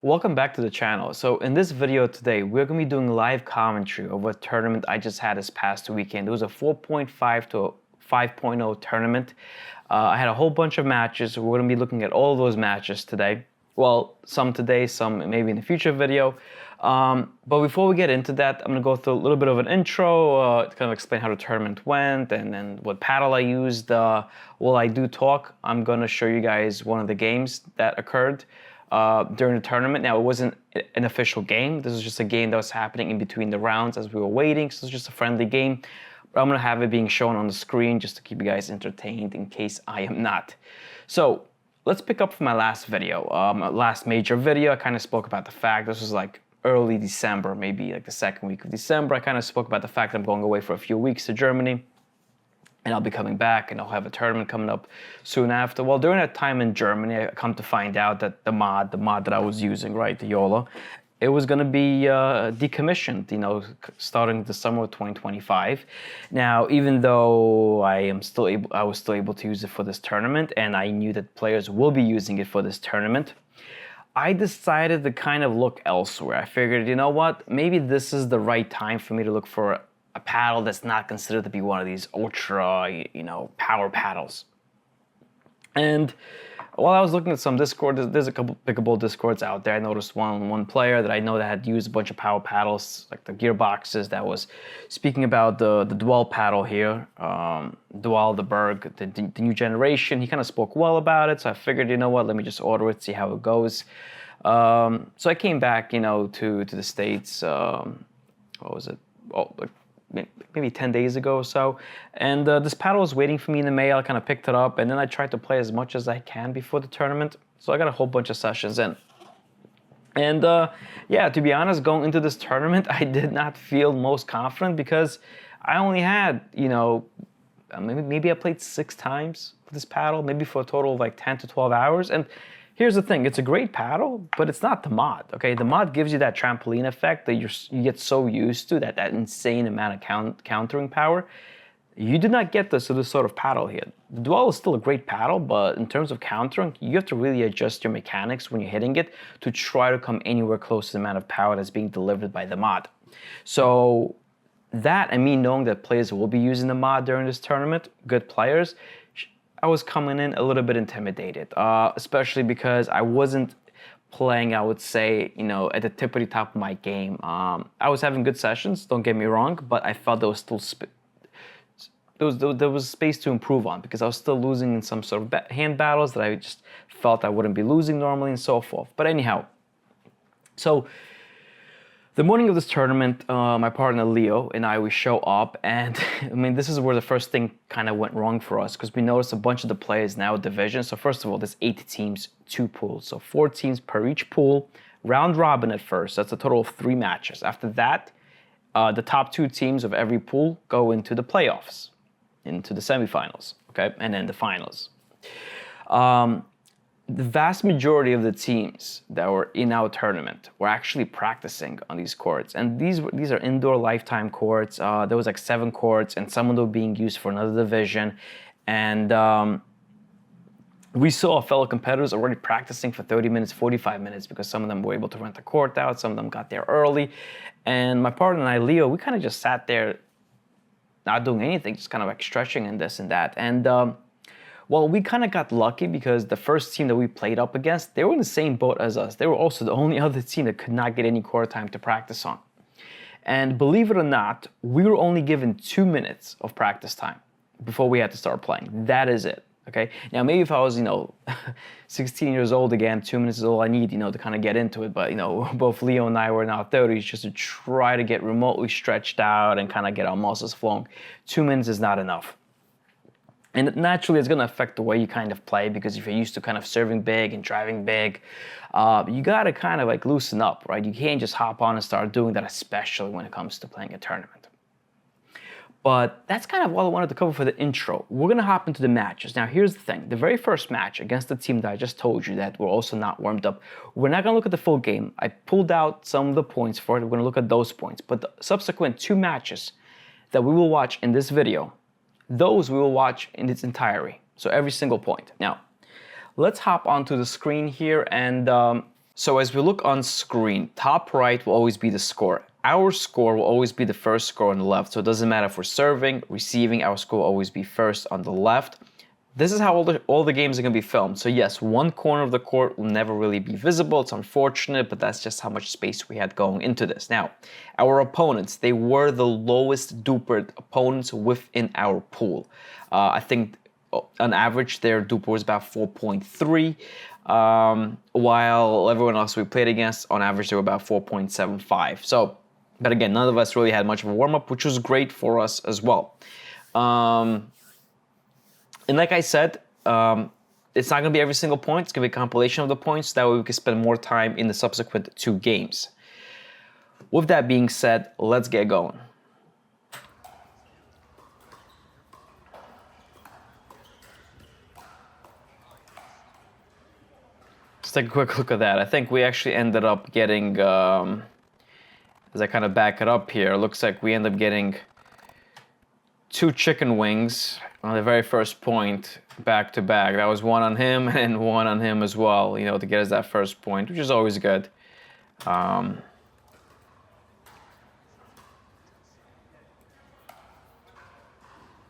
Welcome back to the channel. So in this video today, we're going to be doing live commentary of a tournament I just had this past weekend. It was a 4.5 to a 5.0 tournament. I had a whole bunch of matches. We're going to be looking at all of those matches today. Well, some today, some maybe in a future video. But before we get into that, I'm going to go through a little bit of an intro to kind of explain how the tournament went and then what paddle I used. While I do talk, I'm going to show you guys one of the games that occurred during the tournament. Now, it wasn't an official game. This was just a game that was happening in between the rounds as we were waiting. So it's just a friendly game. But I'm going to have it being shown on the screen just to keep you guys entertained in case I am not. So let's pick up from my last video. My last major video, I kind of spoke about the fact this was like early December, maybe like the second week of December. I kind of spoke about the fact that I'm going away for a few weeks to Germany. And I'll be coming back and I'll have a tournament coming up soon after. Well, during that time in Germany, I come to find out that the mod that I was using, right, the YOLO, it was going to be decommissioned, starting the summer of 2025. Now, even though I was still able to use it for this tournament, and I knew that players will be using it for this tournament, I decided to kind of look elsewhere. I figured, you know what, maybe this is the right time for me to look for a paddle that's not considered to be one of these ultra, power paddles. And while I was looking at some Discord, there's a couple Pickleball Discords out there. I noticed one player that I know that had used a bunch of power paddles, like the gearboxes, that was speaking about the dual paddle here, Dual the Berg, the new generation. He kind of spoke well about it, so I figured, you know what, let me just order it, see how it goes. So I came back, to the States. What was it? Oh, like maybe 10 days ago or so, and this paddle was waiting for me in the mail. I kind of picked it up, and then I tried to play as much as I can before the tournament, so I got a whole bunch of sessions in. And yeah, to be honest, going into this tournament, I did not feel most confident because I only had, maybe I played 6 times with this paddle, maybe for a total of like 10 to 12 hours, and here's the thing, it's a great paddle, but it's not the mod, okay? The mod gives you that trampoline effect that you get so used to, that insane amount of countering power. You do not get this with this sort of paddle here. The Dual is still a great paddle, but in terms of countering, you have to really adjust your mechanics when you're hitting it to try to come anywhere close to the amount of power that's being delivered by the mod. So that, and me knowing that players will be using the mod during this tournament, good players, I was coming in a little bit intimidated, especially because I wasn't playing, I would say, at the tippity top of my game. I was having good sessions, don't get me wrong, but I felt there was still there was space to improve on because I was still losing in some sort of hand battles that I just felt I wouldn't be losing normally and so forth. But anyhow, so the morning of this tournament, my partner Leo and we show up, and I mean, this is where the first thing kind of went wrong for us because we noticed a bunch of the players now division. So first of all, there's 8 teams, 2 pools. So 4 teams per each pool, round robin at first. That's a total of 3 matches. After that, the top 2 teams of every pool go into the playoffs, into the semifinals, okay? And then the finals. The vast majority of the teams that were in our tournament were actually practicing on these courts. And these are indoor lifetime courts. There was like 7 courts, and some of them were being used for another division. And we saw fellow competitors already practicing for 30 minutes, 45 minutes, because some of them were able to rent the court out. Some of them got there early. And my partner and I, Leo, we kind of just sat there not doing anything, just kind of like stretching and this and that. And well, we kind of got lucky because the first team that we played up against, they were in the same boat as us. They were also the only other team that could not get any court time to practice on. And believe it or not, we were only given 2 minutes of practice time before we had to start playing. That is it, okay? Now, maybe if I was, 16 years old again, 2 minutes is all I need, to kind of get into it. But, both Leo and I were in our 30s just to try to get remotely stretched out and kind of get our muscles flowing. 2 minutes is not enough. And naturally, it's going to affect the way you kind of play because if you're used to kind of serving big and driving big, you got to kind of like loosen up, right? You can't just hop on and start doing that, especially when it comes to playing a tournament. But that's kind of all I wanted to cover for the intro. We're going to hop into the matches. Now, here's the thing. The very first match against the team that I just told you that were also not warmed up, we're not going to look at the full game. I pulled out some of the points for it. We're going to look at those points. But the subsequent 2 matches that we will watch in this video, those we will watch in its entirety. So every single point. Now, let's hop onto the screen here and So as we look on screen, top right will always be the score. Our score will always be the first score on the left. So it doesn't matter if we're serving, receiving, our score will always be first on the left. This is how all the games are going to be filmed. So yes, one corner of the court will never really be visible. It's unfortunate, but that's just how much space we had going into this. Now, our opponents, they were the lowest duper opponents within our pool. I think on average, their duper was about 4.3, while everyone else we played against, on average, they were about 4.75. So, but again, none of us really had much of a warm-up, which was great for us as well. And like I said, it's not going to be every single point. It's going to be a compilation of the points. That way we can spend more time in the subsequent 2 games. With that being said, let's get going. Let's take a quick look at that. I think we actually ended up getting, as I kind of back it up here, it looks like we end up getting 2 chicken wings on the very first point, back to back. That was one on him and one on him as well, to get us that first point, which is always good.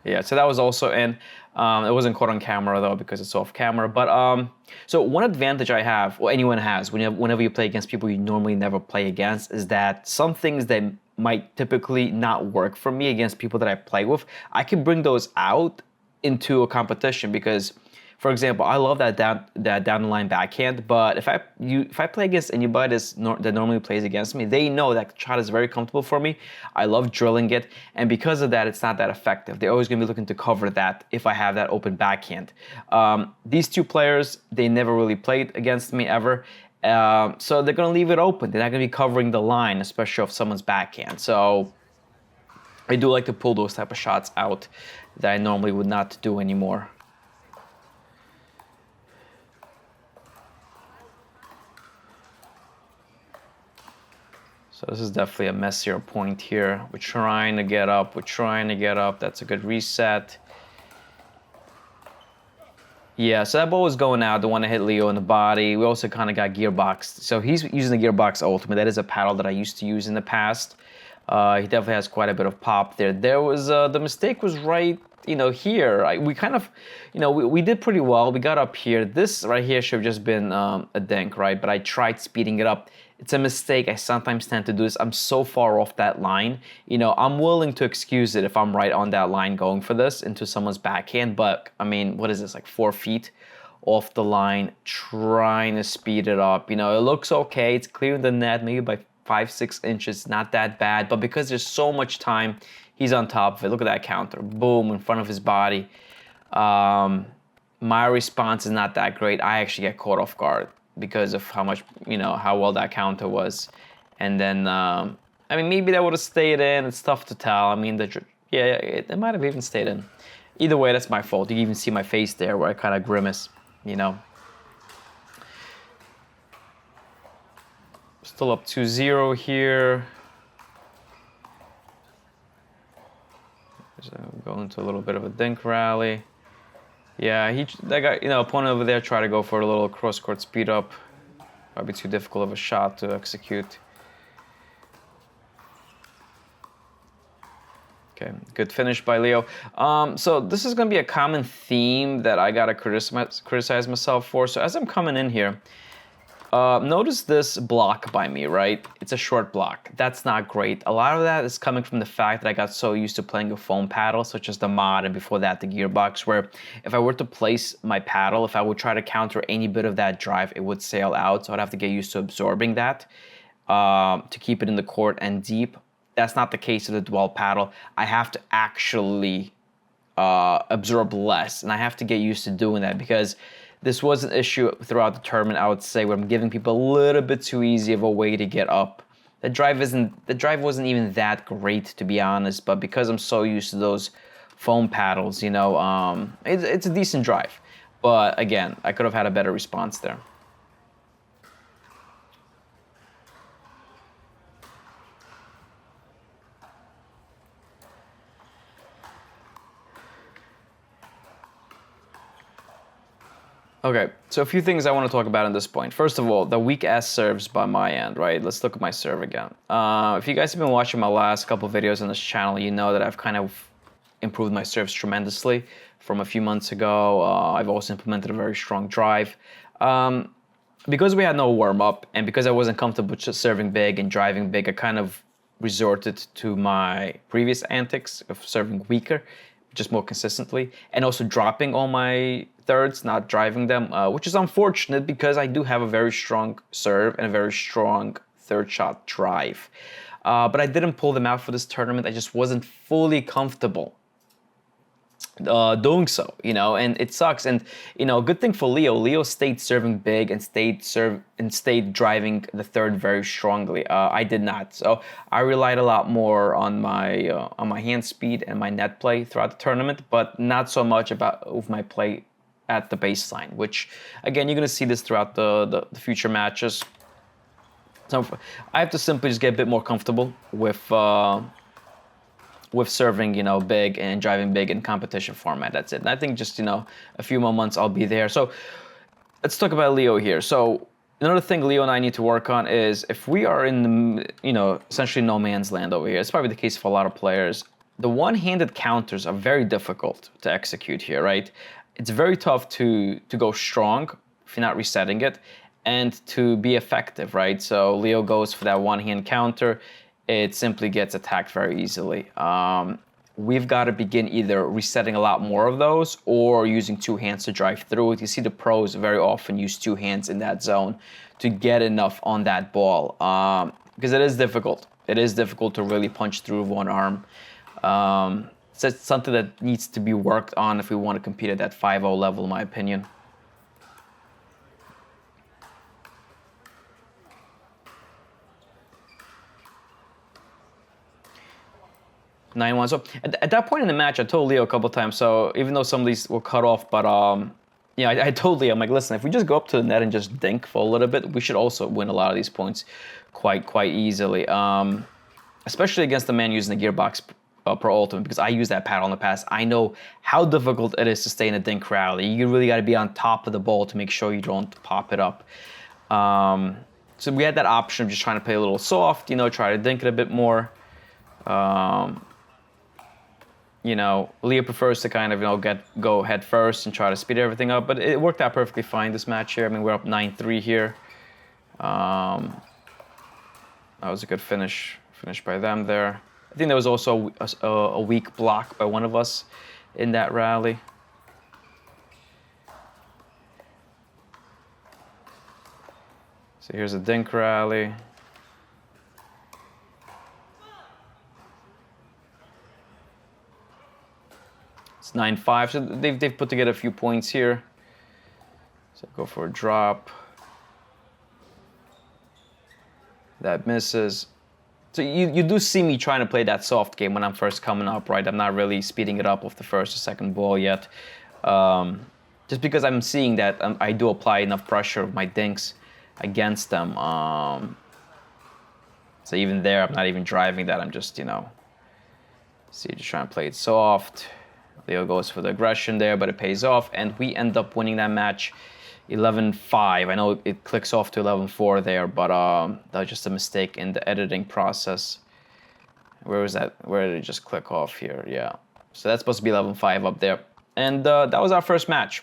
Yeah, so that was also in. It wasn't caught on camera though because it's off camera. But so one advantage I have, or anyone has, whenever you play against people you normally never play against, is that some things that might typically not work for me against people that I play with, I can bring those out into a competition because, for example, I love that down the line backhand, but if I play against anybody that normally plays against me, they know that shot is very comfortable for me. I love drilling it, and because of that, it's not that effective. They're always going to be looking to cover that if I have that open backhand. These 2 players, they never really played against me ever. So they're going to leave it open. They're not going to be covering the line, especially of someone's backhand. So I do like to pull those type of shots out that I normally would not do anymore. So this is definitely a messier point here. We're trying to get up. That's a good reset. Yeah, so that ball was going out, the one that hit Leo in the body. We also kind of got gearboxed. So he's using the Gearbox Ultimate. That is a paddle that I used to use in the past. He definitely has quite a bit of pop there. There was, the mistake was right, here. We kind of, we did pretty well. We got up here. This right here should have just been a dink, right? But I tried speeding it up. It's a mistake. I sometimes tend to do this. I'm so far off that line. I'm willing to excuse it if I'm right on that line going for this into someone's backhand. But, I mean, what is this, like 4 feet off the line, trying to speed it up. It looks okay. It's clearing the net maybe by 5-6 inches. Not that bad. But because there's so much time, he's on top of it. Look at that counter. Boom, in front of his body. My response is not that great. I actually get caught off guard because of how much, how well that counter was. And then, I mean, maybe that would have stayed in. It's tough to tell. I mean, it might have even stayed in. Either way, that's my fault. You can even see my face there where I kind of grimace, Still up 2-0 here. So go into a little bit of a dink rally. Yeah, that guy, opponent over there tried to go for a little cross-court speed up. Probably too difficult of a shot to execute. Okay, good finish by Leo. So this is going to be a common theme that I got to criticize myself for. So as I'm coming in here, notice this block by me, right? It's a short block. That's not great. A lot of that is coming from the fact that I got so used to playing a foam paddle, such as the Mod, and before that, the Gearbox, where if I were to place my paddle, if I would try to counter any bit of that drive, it would sail out. So I'd have to get used to absorbing that to keep it in the court and deep. That's not the case with the Dwell paddle. I have to actually absorb less, and I have to get used to doing that because this was an issue throughout the tournament, I would say, where I'm giving people a little bit too easy of a way to get up. The drive wasn't even that great, to be honest, but because I'm so used to those foam paddles, it's a decent drive. But again, I could have had a better response there. Okay, so a few things I want to talk about at this point. First of all, the weak ass serves by my end, right? Let's look at my serve again. If you guys have been watching my last couple videos on this channel, you know that I've kind of improved my serves tremendously from a few months ago. I've also implemented a very strong drive. Because we had no warm up and because I wasn't comfortable just serving big and driving big, I kind of resorted to my previous antics of serving weaker, just more consistently, and also dropping all my thirds, not driving them, which is unfortunate because I do have a very strong serve and a very strong third shot drive. But I didn't pull them out for this tournament. I just wasn't fully comfortable doing so, and it sucks. And good thing for Leo. Leo stayed serving big and stayed driving the third very strongly. I did not, so I relied a lot more on my hand speed and my net play throughout the tournament, but not so much with my play at the baseline. Which again, you're gonna see this throughout the future matches. So I have to simply just get a bit more comfortable with serving, big and driving big in competition format. That's it. And I think just, a few more months I'll be there. So let's talk about Leo here. So another thing Leo and I need to work on is if we are in the, essentially no man's land over here, it's probably the case for a lot of players. The one-handed counters are very difficult to execute here, right? It's very tough to go strong if you're not resetting it and to be effective, right? So Leo goes for that one-hand counter. It simply gets attacked very easily. We've got to begin either resetting a lot more of those or using two hands to drive through it. You see the pros very often use two hands in that zone to get enough on that ball because it is difficult. It is difficult to really punch through with one arm. So it's something that needs to be worked on if we want to compete at that 5-0 level, in my opinion. Nine one. So at that point in the match, I told Leo a couple times. So even though some of these were cut off, but I told Leo, I'm like, listen, if we just go up to the net and just dink for a little bit, we should also win a lot of these points quite easily. Especially against the man using the Gearbox Pro Ultimate, because I use that paddle in the past. I know how difficult it is to stay in a dink rally. You really got to be on top of the ball to make sure you don't pop it up. So we had that option of just trying to play a little soft, try to dink it a bit more. Leo prefers to kind of, go head first and try to speed everything up, but it worked out perfectly fine this match here. I mean, we're up 9-3 here. That was a good finish by them there. I think there was also a weak block by one of us in that rally. So here's a dink rally. It's 9-5, so they've put together a few points here. So go for a drop. That misses. So you do see me trying to play that soft game when I'm first coming up, right? I'm not really speeding it up with the first or second ball yet. Just because I'm seeing that I do apply enough pressure with my dinks against them. So even there, I'm not even driving that. I'm just, just trying to play it soft. Leo goes for the aggression there, but it pays off, and we end up winning that match 11-5. I know it clicks off to 11-4 there, but that was just a mistake in the editing process. Where was that? Where did it just click off here? Yeah. So that's supposed to be 11-5 up there. And that was our first match,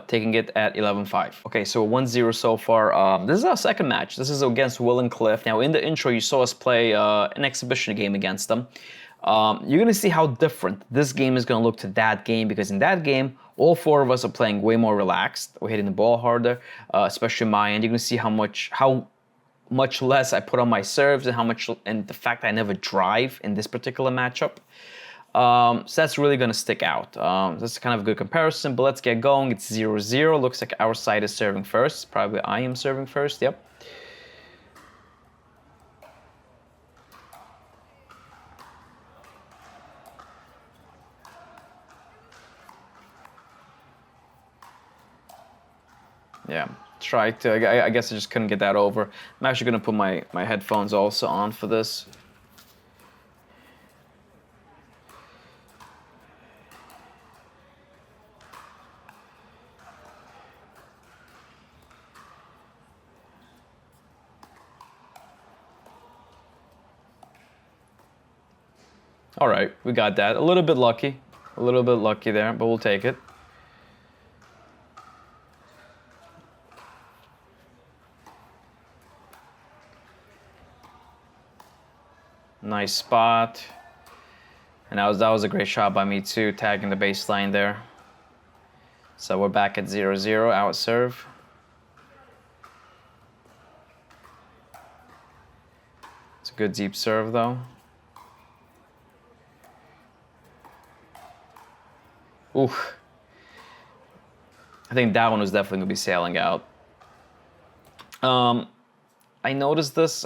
taking it at 11-5. Okay, so 1-0 so far. This is our second match. This is against Will and Cliff. Now, in the intro, you saw us play an exhibition game against them. You're going to see how different this game is going to look to that game, because in that game, all four of us are playing way more relaxed. We're hitting the ball harder, especially my end. You're going to see how much less I put on my serves and the fact I never drive in this particular matchup. So that's really going to stick out. That's kind of a good comparison, but let's get going. It's 0-0. Looks like our side is serving first. Probably I am serving first. Yep. Yeah, tried to. I guess I just couldn't get that over. I'm actually going to put my headphones also on for this. All right, we got that. A little bit lucky. A little bit lucky there, but we'll take it. Nice spot. And that was a great shot by me too, tagging the baseline there. So we're back at 0-0, out serve. It's a good deep serve though. Oof. I think that one was definitely gonna be sailing out. I noticed this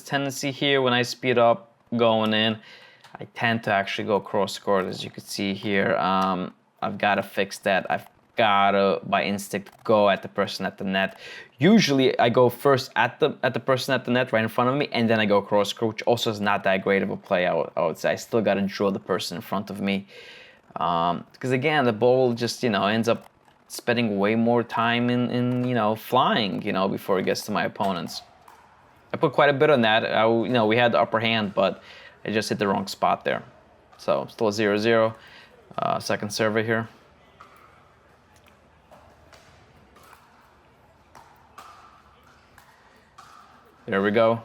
tendency here when I speed up going in. I tend to actually go cross court, as you can see here. I've got to fix that. I've got to, by instinct, go at the person at the net. Usually, I go first at the person at the net right in front of me, and then I go cross court, which also is not that great of a play, I would say. I still got to draw the person in front of me. Because again, the ball just, ends up spending way more time in flying, before it gets to my opponents. I put quite a bit on that. We had the upper hand, but I just hit the wrong spot there. So still 0-0. Second server here. There we go.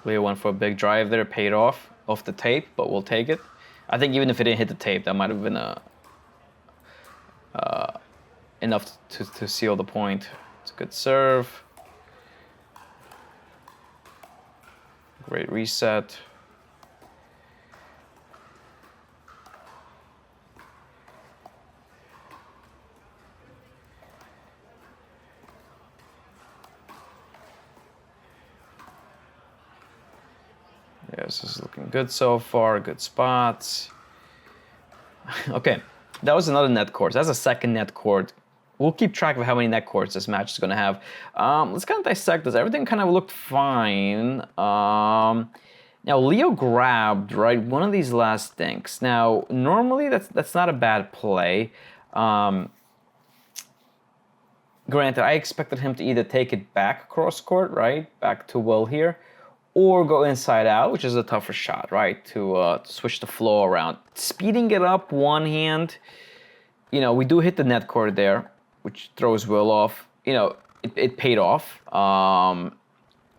Leo went for a big drive there, paid off the tape, but we'll take it. I think even if it didn't hit the tape, that might have been enough to seal the point. It's a good serve. Great reset. Yeah, this is looking good so far. Good spots. Okay, that was another net court. That's a second net court. We'll keep track of how many net courts this match is going to have. Let's kind of dissect this. Everything kind of looked fine. Now, Leo grabbed, right, one of these last dinks. Now, normally that's not a bad play. Granted, I expected him to either take it back across court, right, back to Will here, or go inside out, which is a tougher shot, right, to switch the flow around. Speeding it up one hand, we do hit the net court there, which throws Will off. It paid off.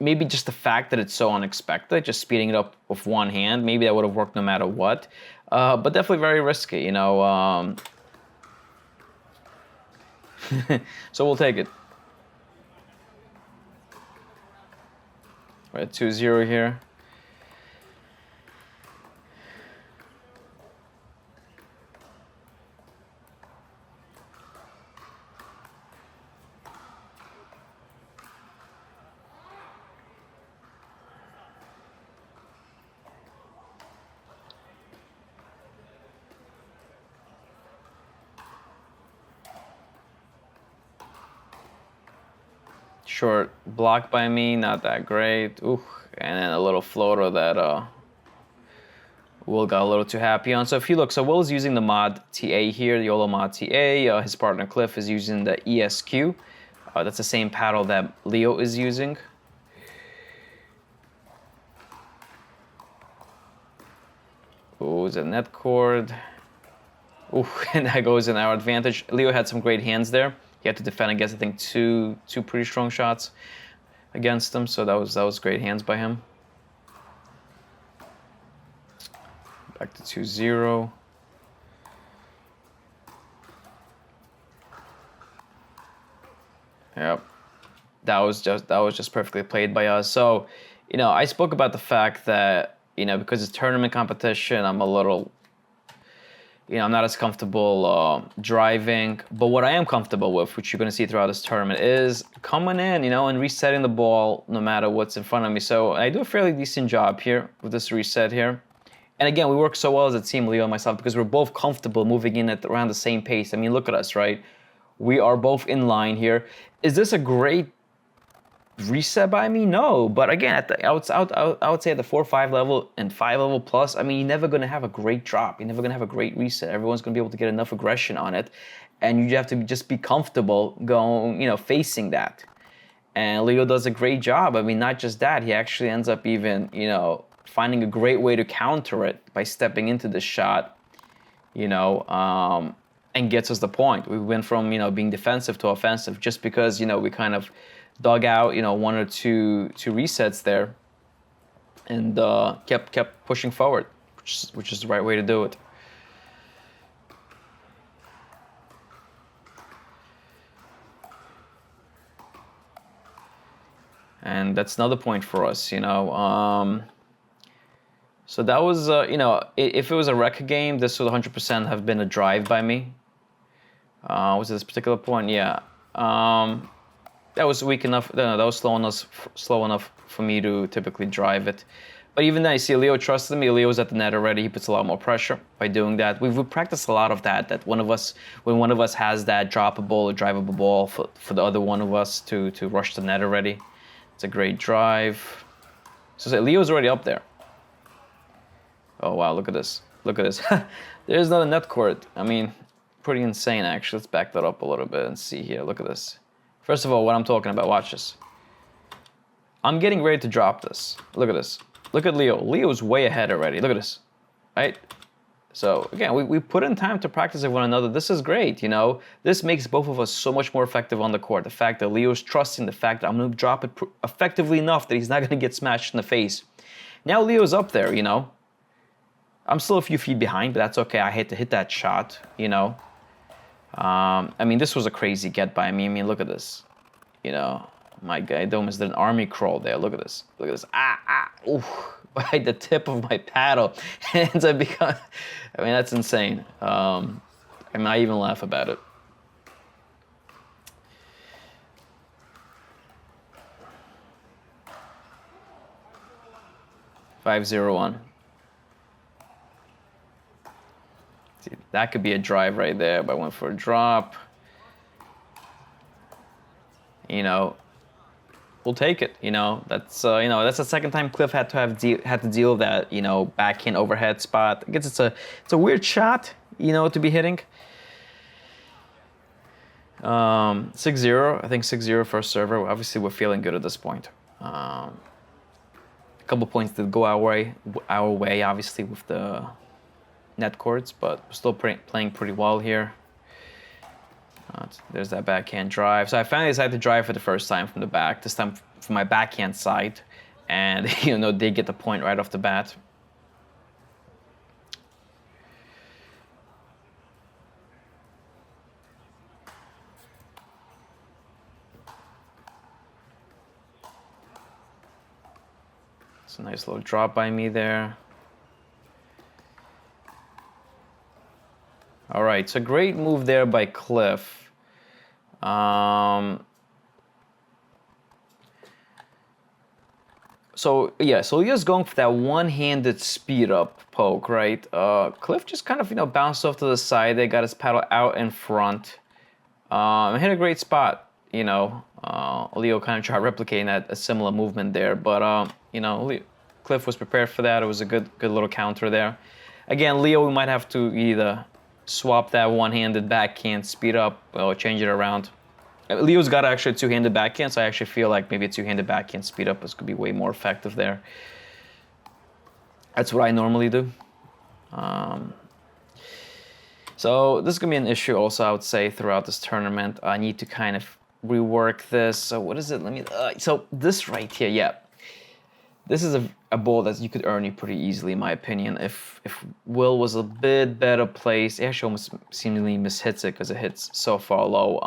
Maybe just the fact that it's so unexpected, just speeding it up with one hand, maybe that would have worked no matter what. But definitely very risky, So we'll take it. We're at 2-0 here. Short block by me, not that great. Ooh, and then a little floater that Will got a little too happy on. So if you look, so Will's using the mod TA here, the YOLO mod TA. His partner Cliff is using the ESQ. That's the same paddle that Leo is using. Ooh, it's a net cord. Ooh, and that goes in our advantage. Leo had some great hands there. He had to defend against, I think, two pretty strong shots against him. So that was great hands by him. Back to 2-0. Yep. That was just perfectly played by us. So, I spoke about the fact that, because it's tournament competition, I'm a little, I'm not as comfortable driving. But what I am comfortable with, which you're going to see throughout this tournament, is coming in, and resetting the ball no matter what's in front of me. So I do a fairly decent job here with this reset here. And again, we work so well as a team, Leo and myself, because we're both comfortable moving in at around the same pace. I mean, look at us, right? We are both in line here. Is this a great reset by me? No, but again, I would say at the 4-5 level and 5 level plus, I mean, you're never going to have a great drop. You're never going to have a great reset. Everyone's going to be able to get enough aggression on it, and you have to just be comfortable going, facing that. And Leo does a great job. I mean, not just that, he actually ends up even, finding a great way to counter it by stepping into the shot, you know, and gets us the point. We went from, you know, being defensive to offensive just because, you know, we kind of dug out, you know, one or two resets there, and kept pushing forward, which is the right way to do it. And that's another point for us, you know. So that was, you know, if it was a record game, this would 100% have been a drive by me. Was it this particular point? Yeah. That was weak enough. No, that was slow enough for me to typically drive it. But even then, you see, Leo trusted me. Leo's at the net already. He puts a lot more pressure by doing that. We've practiced a lot of that. That when one of us has that droppable or drivable ball, for the other one of us to rush the net already. It's a great drive. So Leo's already up there. Oh wow, look at this. Look at this. There's another net court. I mean, pretty insane actually. Let's back that up a little bit and see here. Look at this. First of all, what I'm talking about, watch this. I'm getting ready to drop this. Look at this. Look at Leo. Leo's way ahead already. Look at this. Right? So again, we put in time to practice with one another. This is great, you know. This makes both of us so much more effective on the court. The fact that Leo's trusting the fact that I'm going to drop it effectively enough that he's not going to get smashed in the face. Now Leo's up there, you know. I'm still a few feet behind, but that's okay. I hate to hit that shot, you know. I mean, this was a crazy get by me. I mean, look at this. You know, my guy almost did an army crawl there. Look at this. Look at this. Oof. By the tip of my paddle. And I mean, that's insane. I mean, I even laugh about it. (5-0-1). See, that could be a drive right there, but I went for a drop. You know, we'll take it. You know, that's the second time Cliff had to deal with that, you know, backhand overhead spot. I guess it's a weird shot, you know, to be hitting. 6-0. I think 6-0 for a server. Obviously, we're feeling good at this point. A couple points did go our way, obviously, with the net courts, but we're still playing pretty well here. There's that backhand drive. So I finally decided to drive for the first time from the back, this time from my backhand side. And, you know, they get the point right off the bat. It's a nice little drop by me there. All right, so great move there by Cliff. So Leo's going for that one-handed speed up poke, right? Cliff just kind of, you know, bounced off to the side. They got his paddle out in front. Hit a great spot, you know. Leo kind of tried replicating a similar movement there, but you know, Cliff was prepared for that. It was a good little counter there. Again, Leo, we might have to either swap that one-handed backhand speed up or change it around. Leo's got actually a two-handed backhand, so I actually feel like maybe a two-handed backhand speed up could be way more effective there. That's what I normally do. So this is going to be an issue also, I would say, throughout this tournament. I need to kind of rework this. So what is it? So this right here, yeah. This is a ball that you could earn pretty easily, in my opinion. If Will was a bit better placed, he actually almost seemingly mishits it because it hits so far low.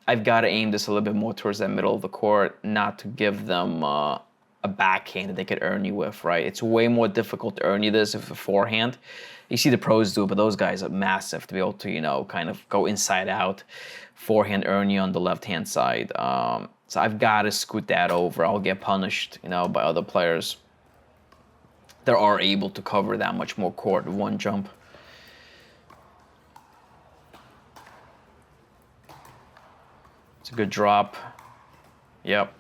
I've got to aim this a little bit more towards that middle of the court, not to give them a backhand that they could earn you with, right? It's way more difficult to earn you this with a forehand. You see the pros do it, but those guys are massive to be able to, you know, kind of go inside out, forehand earn you on the left-hand side. So I've got to scoot that over. I'll get punished, you know, by other players that are able to cover that much more court with one jump. It's a good drop. Yep.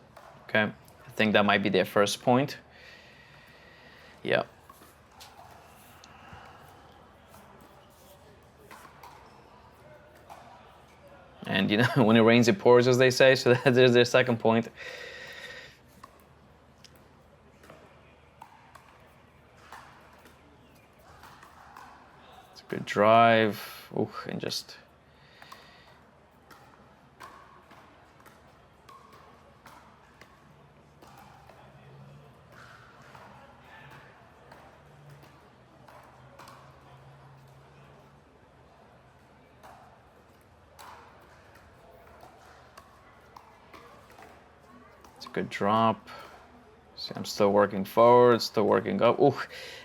Okay. I think that might be their first point. Yep. And, you know, when it rains, it pours, as they say. So there's their second point. It's a good drive. Ooh, and just... Good drop. See, I'm still working forward, still working up. Ooh,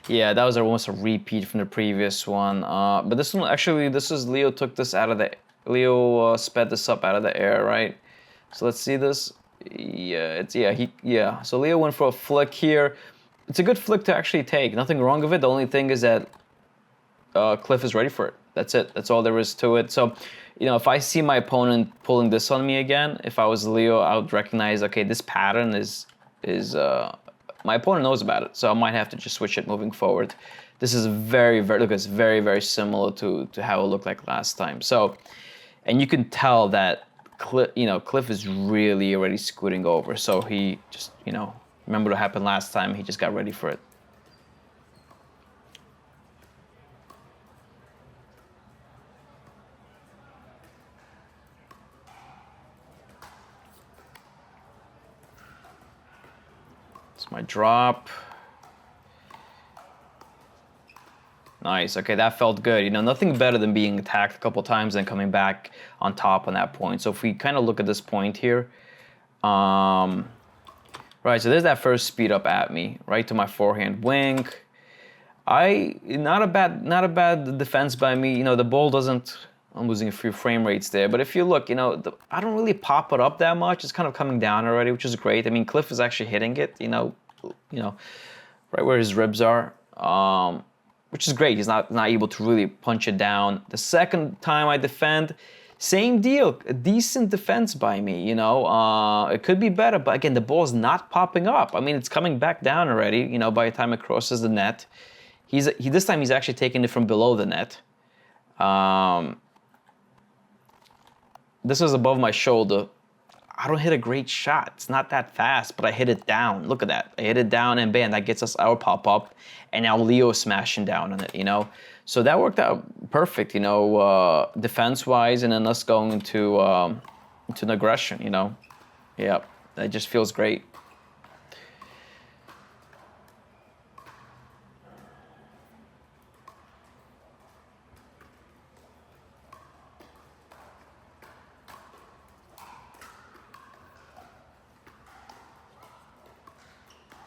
yeah, that was almost a repeat from the previous one. But this one, actually, this is Leo took this out of the... Leo sped this up out of the air, right? So let's see this. Yeah, it's... Yeah. So Leo went for a flick here. It's a good flick to actually take. Nothing wrong with it. The only thing is that Cliff is ready for it. That's it. That's all there is to it. So, you know, if I see my opponent pulling this on me again, if I was Leo, I would recognize, okay, this pattern is my opponent knows about it. So I might have to just switch it moving forward. This is very, look, it's very, very similar to how it looked like last time. So, and you can tell that Cliff is really already scooting over. So he just, you know, remember what happened last time. He just got ready for it. My drop. Nice. Okay, that felt good. You know, nothing better than being attacked a couple times and coming back on top on that point. So if we kind of look at this point here, right, so there's that first speed up at me, right to my forehand wing. Not a bad defense by me. You know, the ball doesn't... I'm losing a few frame rates there. But if you look, you know, I don't really pop it up that much. It's kind of coming down already, which is great. I mean, Cliff is actually hitting it, you know, right where his ribs are, which is great. He's not able to really punch it down. The second time I defend, same deal. A decent defense by me, you know. It could be better, but again, the ball's not popping up. I mean, it's coming back down already, you know, by the time it crosses the net. This time he's actually taking it from below the net. This is above my shoulder. I don't hit a great shot. It's not that fast, but I hit it down. Look at that. I hit it down and bam, that gets us our pop-up. And now Leo's smashing down on it, you know? So that worked out perfect, you know, defense-wise, and then us going into an aggression, you know? Yeah, that just feels great.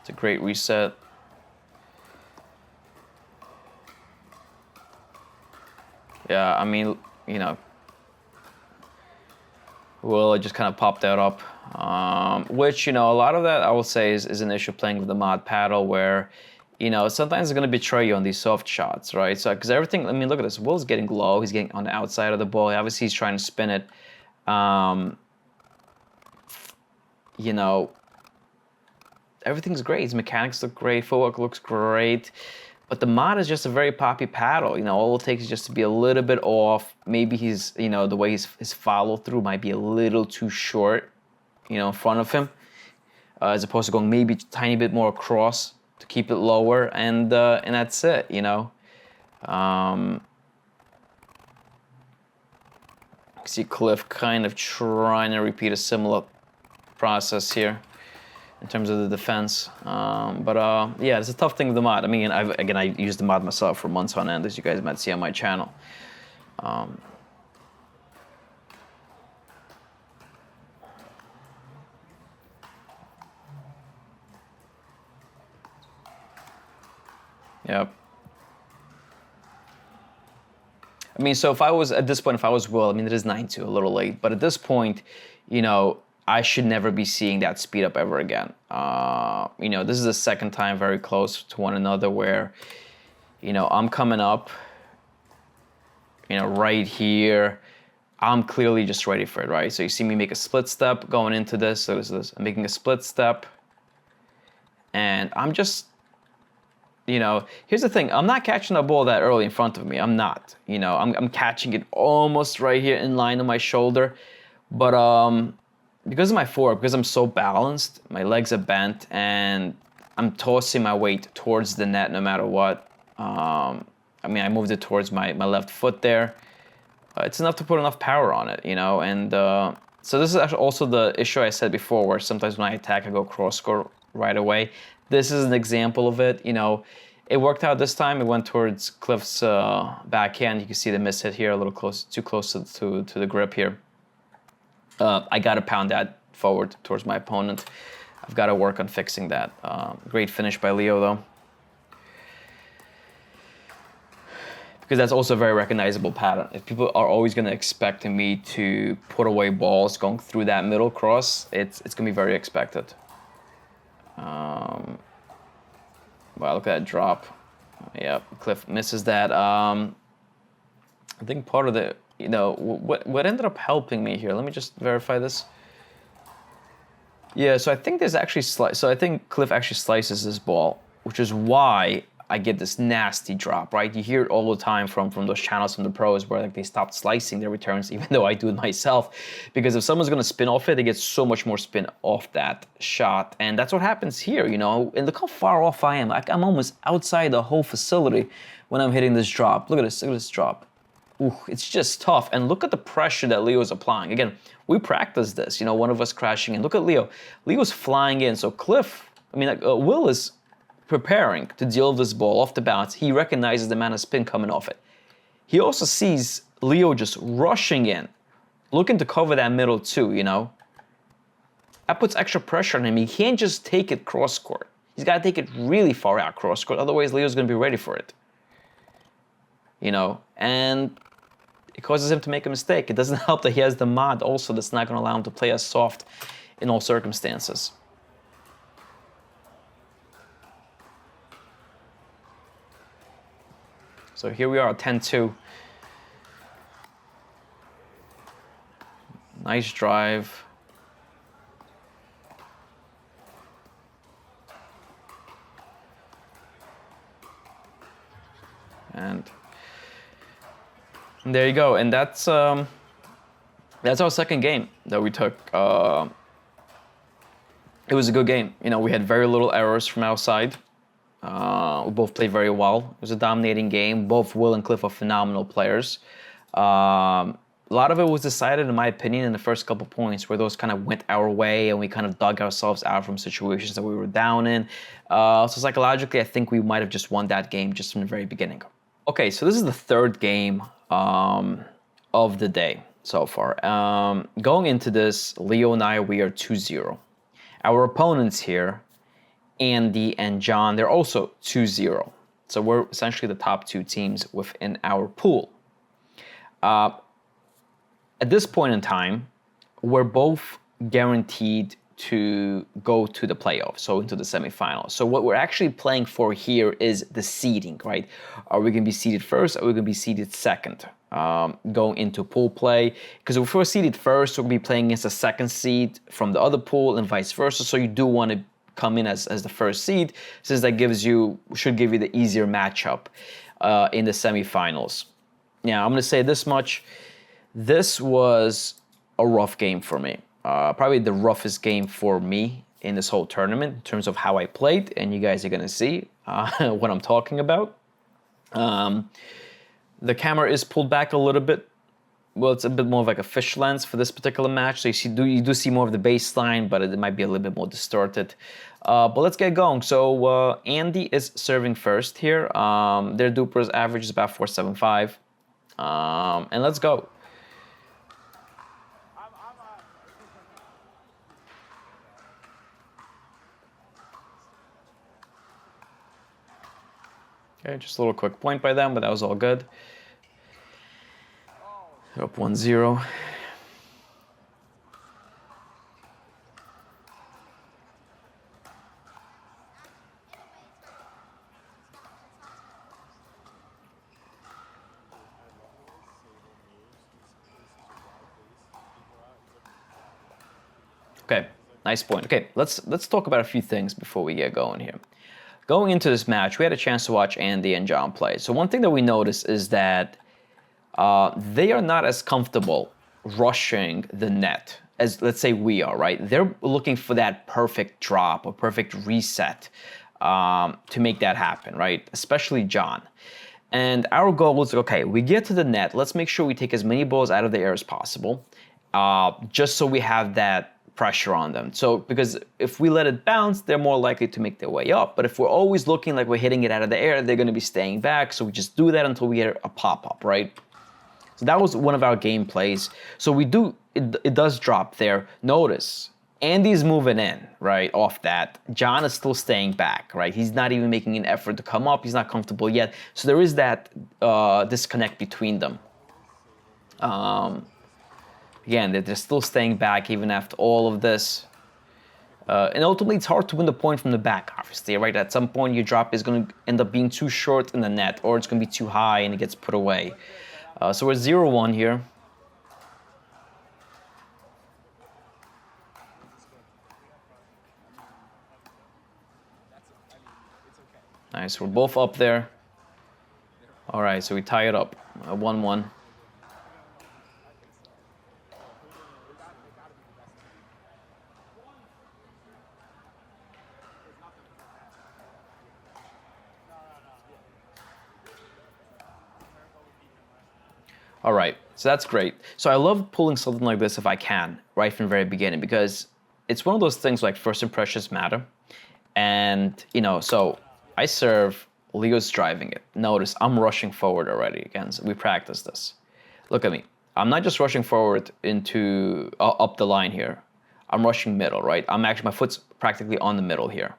It's a great reset. Yeah, I mean, you know, well, it just kind of popped that up, which, you know, a lot of that I will say is an issue playing with the mod paddle where, you know, sometimes it's going to betray you on these soft shots, right? So, because everything, I mean, look at this. Will's getting low. He's getting on the outside of the ball. Obviously, he's trying to spin it. You know, everything's great. His mechanics look great. Footwork looks great. But the mod is just a very poppy paddle. You know, all it takes is just to be a little bit off. Maybe he's, you know, the way his follow through might be a little too short, you know, in front of him, as opposed to going maybe a tiny bit more across to keep it lower, and that's it, you know. See Cliff kind of trying to repeat a similar process here in terms of the defense. Yeah, it's a tough thing with the mod. I mean, I used the mod myself for months on end, as you guys might see on my channel. Yep. I mean, so if I was, at this point, if I was Will, I mean, it is 9-2, a little late, but at this point, you know, I should never be seeing that speed up ever again. You know, this is the second time very close to one another where, you know, I'm coming up, you know, right here. I'm clearly just ready for it, right? So you see me make a split step going into this. So I'm making a split step. And I'm just, you know, here's the thing. I'm not catching the ball that early in front of me. I'm not. You know, I'm catching it almost right here in line on my shoulder. But because of my fork, because I'm so balanced, my legs are bent, and I'm tossing my weight towards the net no matter what. I I mean, I moved it towards my left foot there. It's enough to put enough power on it, you know, and so this is actually also the issue I said before, where sometimes when I attack, I go cross court right away. This is an example of it, you know. It worked out this time. It went towards Cliff's backhand. You can see the miss hit here, a little close, too close to the grip here. I got to pound that forward towards my opponent. I've got to work on fixing that. Great finish by Leo, though. Because that's also a very recognizable pattern. If people are always going to expect me to put away balls going through that middle cross, it's going to be very expected. Wow, look at that drop. Yeah, Cliff misses that. I think part of the, you know, what ended up helping me here, let me just verify this. Yeah, so I think there's actually, so I think Cliff actually slices this ball, which is why I get this nasty drop, right? You hear it all the time from those channels from the pros where like they stopped slicing their returns, even though I do it myself. Because if someone's gonna spin off it, they get so much more spin off that shot. And that's what happens here, you know? And look how far off I am. I'm almost outside the whole facility when I'm hitting this drop. Look at this drop. Ooh, it's just tough. And look at the pressure that Leo is applying. Again, we practiced this, you know, one of us crashing in. Look at Leo. Leo's flying in. So Cliff, I mean, Will is preparing to deal with this ball off the bounce. He recognizes the amount of spin coming off it. He also sees Leo just rushing in, looking to cover that middle too, you know. That puts extra pressure on him. He can't just take it cross court. He's got to take it really far out cross court, otherwise Leo's going to be ready for it. You know, and it causes him to make a mistake. It doesn't help that he has the mod also that's not going to allow him to play as soft in all circumstances. So here we are at 10-2. Nice drive. And there you go. And that's our second game that we took. It was a good game. You know, we had very little errors from outside. We both played very well. It was a dominating game. Both Will and Cliff are phenomenal players. A lot of it was decided, in my opinion, in the first couple points, where those kind of went our way and we kind of dug ourselves out from situations that we were down in. So psychologically, I think we might have just won that game just from the very beginning. Okay, so this is the third game of the day so far. Going into this, Leo and I, we are 2-0. Our opponents here, Andy and Jon, they're also 2-0. So we're essentially the top two teams within our pool. At this point in time, we're both guaranteed to go to the playoffs, so into the semifinals. So what we're actually playing for here is the seeding, right? Are we going to be seeded first? Or are we going to be seeded second? Going into pool play, because if we're seeded first, we'll be playing against a second seed from the other pool and vice versa. So you do want to come in as the first seed, since that should give you the easier matchup in the semifinals. Now, I'm going to say this much. This was a rough game for me. Probably the roughest game for me in this whole tournament in terms of how I played, and you guys are going to see what I'm talking about. The camera is pulled back a little bit. Well, it's a bit more of like a fish lens for this particular match. So you do see more of the baseline, but it might be a little bit more distorted. But let's get going. So Andy is serving first here. Their Duper's average is about 475. And let's go. Okay, just a little quick point by them, but that was all good. Up 1-0. Okay, nice point. Okay, let's talk about a few things before we get going here. Going into this match, we had a chance to watch Andy and Jon play. So one thing that we noticed is that they are not as comfortable rushing the net as, let's say, we are, right? They're looking for that perfect drop or perfect reset to make that happen, right? Especially Jon. And our goal is, okay, we get to the net. Let's make sure we take as many balls out of the air as possible, just so we have that pressure on them. So, because if we let it bounce, they're more likely to make their way up. But if we're always looking like we're hitting it out of the air, they're going to be staying back. So we just do that until we get a pop-up, right? So that was one of our game plays. So we do, it does drop there. Notice, Andy's moving in, right, off that. Jon is still staying back, right? He's not even making an effort to come up. He's not comfortable yet. So there is that disconnect between them. Again, they're still staying back even after all of this. And ultimately, it's hard to win the point from the back, obviously, right? At some point, your drop is going to end up being too short in the net, or it's going to be too high and it gets put away. So we're 0-1 here. Nice, we're both up there. All right, so we tie it up, 1-1. All right, so that's great. So I love pulling something like this if I can, right from the very beginning, because it's one of those things like first impressions matter. And, you know, so I serve, Leo's driving it. Notice I'm rushing forward already. Again, so we practice this. Look at me. I'm not just rushing forward into up the line here. I'm rushing middle, right? I'm actually, my foot's practically on the middle here.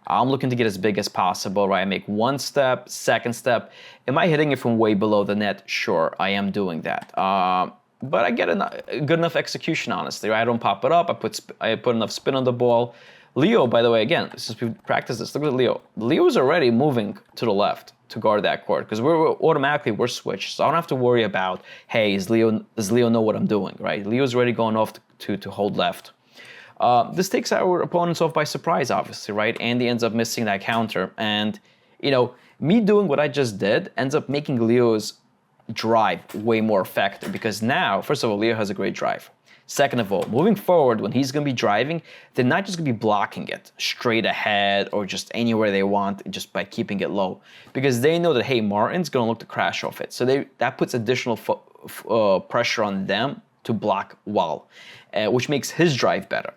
I'm looking to get as big as possible, right? I make one step, second step. Am I hitting it from way below the net? Sure, I am doing that. But I get a good enough execution, honestly, right? I don't pop it up. I put enough spin on the ball. Leo, by the way, again, since we practice this, look at Leo. Leo's already moving to the left to guard that court because we're switched. So I don't have to worry about, hey, does Leo know what I'm doing, right? Leo's already going off to hold left. This takes our opponents off by surprise, obviously, right? Andy ends up missing that counter. And, you know, me doing what I just did ends up making Leo's drive way more effective because now, first of all, Leo has a great drive. Second of all, moving forward, when he's going to be driving, they're not just going to be blocking it straight ahead or just anywhere they want just by keeping it low. Because they know that, hey, Martin's going to look to crash off it. So that puts additional pressure on them to block well, which makes his drive better.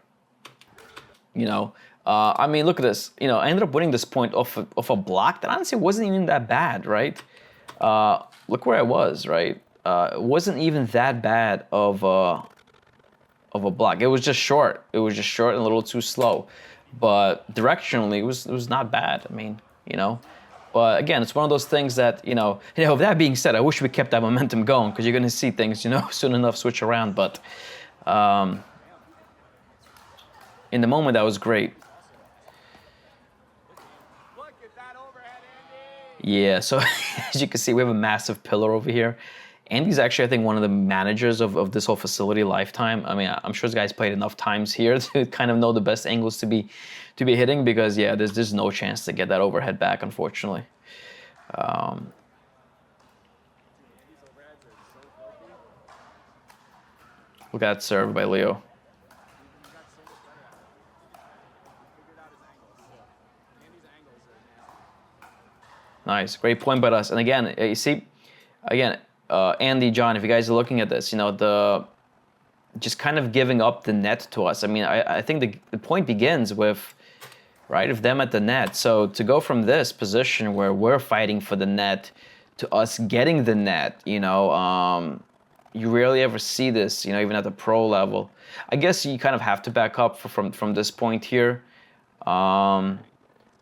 You know, I mean, look at this. You know, I ended up winning this point off a block that honestly wasn't even that bad, right? Look where I was, right? It wasn't even that bad of a block. It was just short. It was just short and a little too slow. But directionally, it was not bad. I mean, you know. But again, it's one of those things that, you know, with that being said, I wish we kept that momentum going because you're going to see things, you know, soon enough switch around. But in the moment, that was great. Yeah, so as you can see, we have a massive pillar over here. Andy's actually, I think, one of the managers of this whole facility lifetime. I mean, I'm sure this guy's played enough times here to kind of know the best angles to be hitting because, yeah, there's no chance to get that overhead back, unfortunately. Look at that serve by Leo. Nice, great point by us. And again, you see, again, Andy, Jon, if you guys are looking at this, you know, just kind of giving up the net to us. I mean, I think the point begins with, right, of them at the net. So to go from this position where we're fighting for the net to us getting the net, you know, you rarely ever see this, you know, even at the pro level. I guess you kind of have to back up from this point here.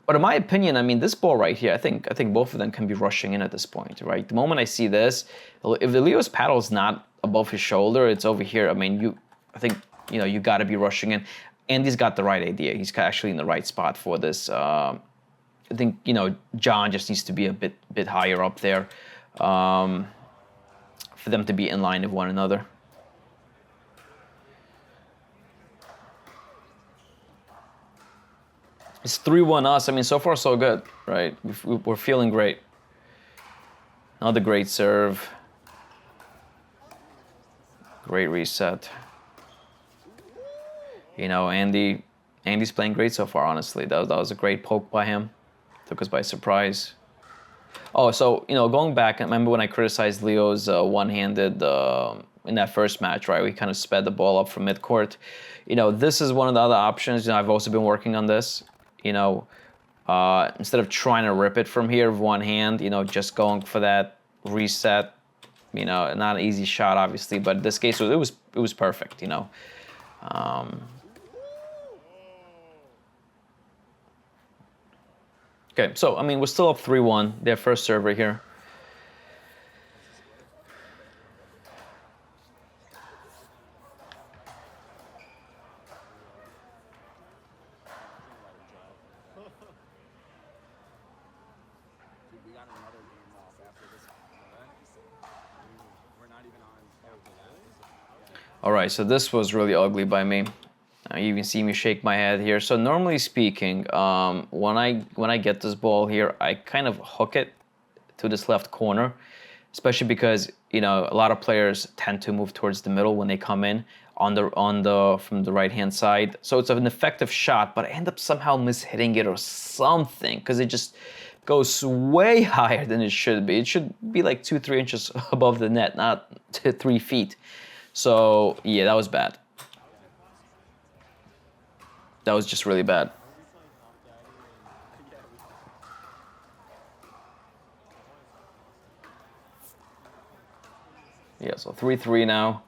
But in my opinion, I mean, this ball right here, I think both of them can be rushing in at this point, right? The moment I see this, if the Leo's paddle is not above his shoulder, it's over here. I mean, I think, you know, you got to be rushing in. Andy's got the right idea. He's actually in the right spot for this. I think, you know, Jon just needs to be a bit higher up there for them to be in line with one another. It's 3-1 us. I mean, so far so good, right? We're feeling great. Another great serve. Great reset. You know, Andy's playing great so far, honestly. That was a great poke by him. Took us by surprise. Oh, so, you know, going back, I remember when I criticized Leo's one-handed in that first match, right? We kind of sped the ball up from midcourt. You know, this is one of the other options. You know, I've also been working on this. You know, instead of trying to rip it from here with one hand, you know, just going for that reset. You know, not an easy shot, obviously, but in this case, it was perfect. You know. Okay, so I mean, we're still up 3-1. Their first server here. All right, so this was really ugly by me. You can see me shake my head here. So normally speaking, when I get this ball here, I kind of hook it to this left corner, especially because, you know, a lot of players tend to move towards the middle when they come in from the right hand side. So it's an effective shot, but I end up somehow mishitting it or something because it just goes way higher than it should be. It should be like 2-3 inches above the net, not 3 feet. So yeah, that was bad. That was just really bad. Yeah, so 3-3 now.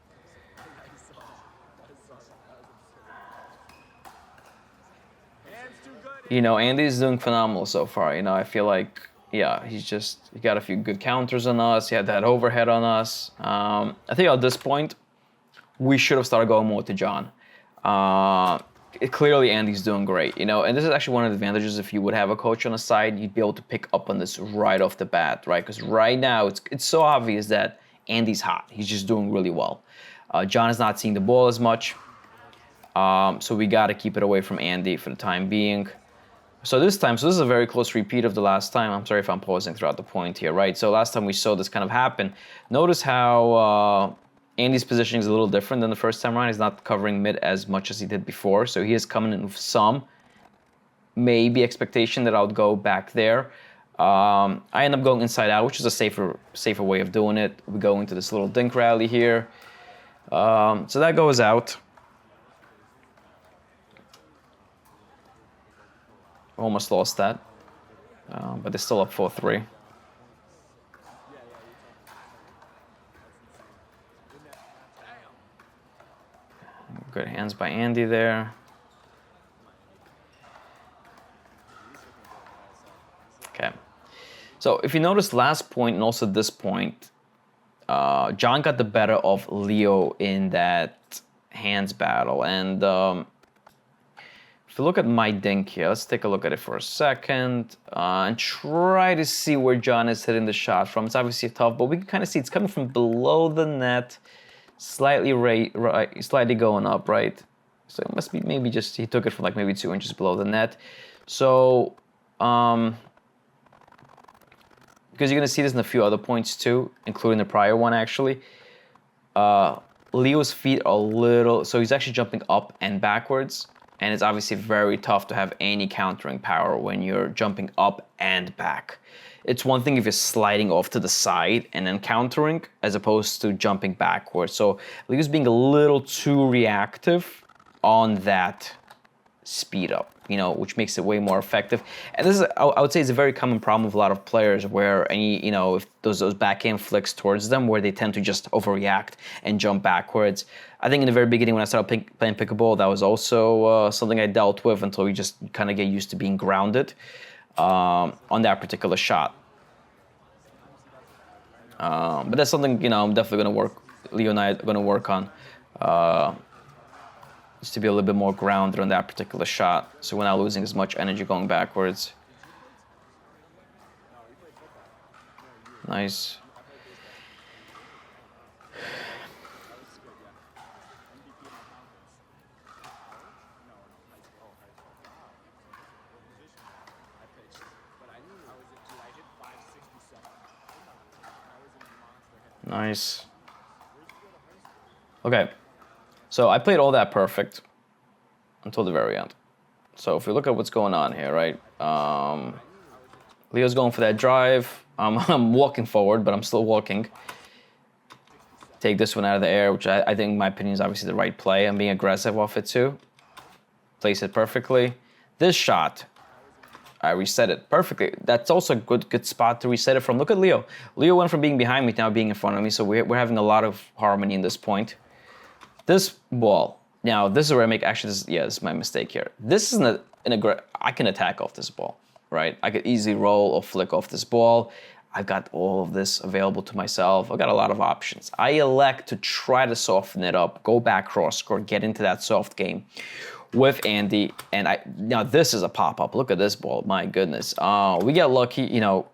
You know, Andy's doing phenomenal so far. You know, I feel like, yeah, he got a few good counters on us. He had that overhead on us. I think at this point, we should have started going more to Jon. Clearly, Andy's doing great, you know, and this is actually one of the advantages. If you would have a coach on the side, you'd be able to pick up on this right off the bat, right? Because right now, it's so obvious that Andy's hot. He's just doing really well. Jon is not seeing the ball as much, so we got to keep it away from Andy for the time being. So this is a very close repeat of the last time. I'm sorry if I'm pausing throughout the point here, right? So last time we saw this kind of happen. Notice how Andy's positioning is a little different than the first time around. He's not covering mid as much as he did before. So he is coming in with some maybe expectation that I'll go back there. I end up going inside out, which is a safer way of doing it. We go into this little dink rally here. So that goes out. Almost lost that, but they're still up 4-3. Good hands by Andy there. Okay. So if you notice last point and also this point, Jon got the better of Leo in that hands battle. And if you look at my dink here, let's take a look at it for a second and try to see where Jon is hitting the shot from. It's obviously tough, but we can kind of see it's coming from below the net, slightly slightly going up, right? So it must be maybe just he took it from like maybe 2 inches below the net. So because you're gonna see this in a few other points too, including the prior one actually. Leo's feet are a little, so he's actually jumping up and backwards. And it's obviously very tough to have any countering power when you're jumping up and back. It's one thing if you're sliding off to the side and then countering, as opposed to jumping backwards. So Leo's being a little too reactive on that speed up, you know, which makes it way more effective. And this is, I would say, it's a very common problem with a lot of players where you know, if those backhand flicks towards them, where they tend to just overreact and jump backwards. I think in the very beginning when I started playing pickleball, that was also something I dealt with until you just kind of get used to being grounded on that particular shot. But that's something, you know, I'm definitely going to work, Leo and I are going to work on. Just to be a little bit more grounded on that particular shot, so we're not losing as much energy going backwards. Nice. Nice. Okay. So I played all that perfect until the very end. So if we look at what's going on here, right? Leo's going for that drive. I'm walking forward, but I'm still walking. Take this one out of the air, which I think, in my opinion, is obviously the right play. I'm being aggressive off it too. Place it perfectly. This shot, I reset it perfectly. That's also a good spot to reset it from. Look at Leo. Leo went from being behind me to now being in front of me, so we're having a lot of harmony in this point. This ball, now this is where I make, actually, this is my mistake here. This is I can attack off this ball, right? I could easily roll or flick off this ball. I've got all of this available to myself. I've got a lot of options. I elect to try to soften it up, go back cross court, get into that soft game with Andy. And now this is a pop-up. Look at this ball, my goodness. We get lucky, you know.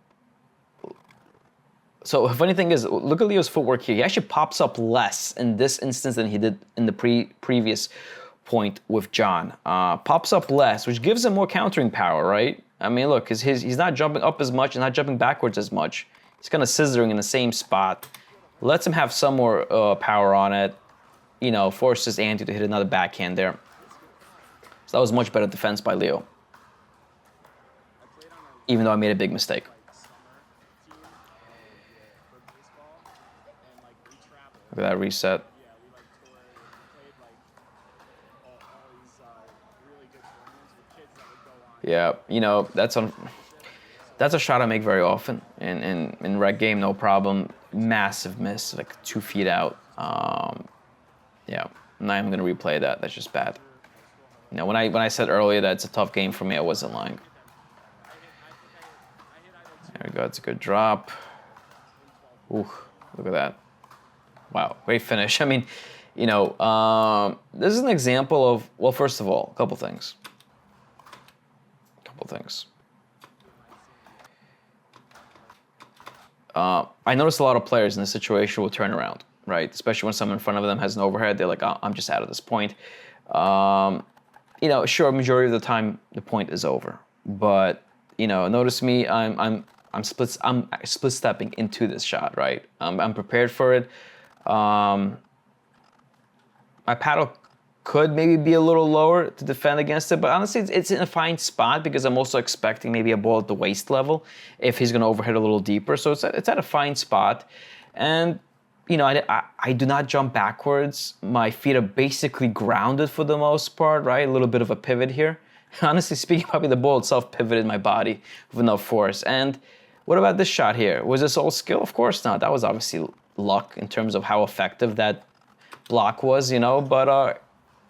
So the funny thing is, look at Leo's footwork here. He actually pops up less in this instance than he did in the previous point with Jon. Pops up less, which gives him more countering power, right? I mean, look, he's not jumping up as much and not jumping backwards as much. He's kind of scissoring in the same spot. Lets him have some more power on it. You know, forces Andy to hit another backhand there. So that was much better defense by Leo. Even though I made a big mistake. Look at that reset. Yeah, you know, that's a shot I make very often in rec game, no problem. Massive miss, like 2 feet out. Yeah, I'm not even gonna replay that. That's just bad. You know, when I said earlier that it's a tough game for me, I wasn't lying. There we go. It's a good drop. Ooh, look at that. Wow, great finish. I mean, you know, this is an example of, well, first of all, a couple things. I noticed a lot of players in this situation will turn around, right? Especially when someone in front of them has an overhead, they're like, oh, I'm just out of this point. You know, sure, majority of the time the point is over, but you know, notice me, I'm split stepping into this shot, right? I'm prepared for it. My paddle could maybe be a little lower to defend against it, but honestly, it's in a fine spot because I'm also expecting maybe a ball at the waist level if he's going to overhit a little deeper. So it's at a fine spot, and you know, I do not jump backwards. My feet are basically grounded for the most part, right? A little bit of a pivot here. Honestly speaking, probably the ball itself pivoted my body with enough force. And what about this shot here? Was this all skill? Of course not. That was obviously luck in terms of how effective that block was, you know, but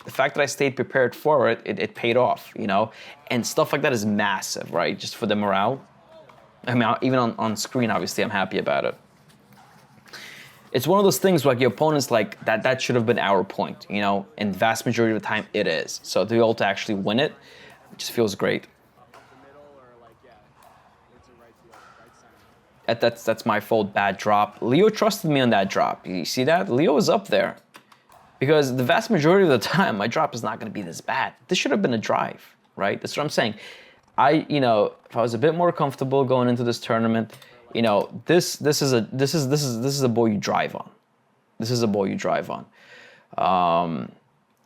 the fact that I stayed prepared for it, it paid off, you know? And stuff like that is massive, right? Just for the morale. I mean, even on screen, obviously, I'm happy about it. It's one of those things where like, your opponent's like, that should have been our point, you know? And the vast majority of the time, it is. So to be able to actually win it, it just feels great. That's my fault, bad drop. Leo trusted me on that drop. You see that? Leo is up there. Because the vast majority of the time, my drop is not going to be this bad. This should have been a drive, right? That's what I'm saying. You know, if I was a bit more comfortable going into this tournament, you know, this is a ball you drive on. This is a ball you drive on.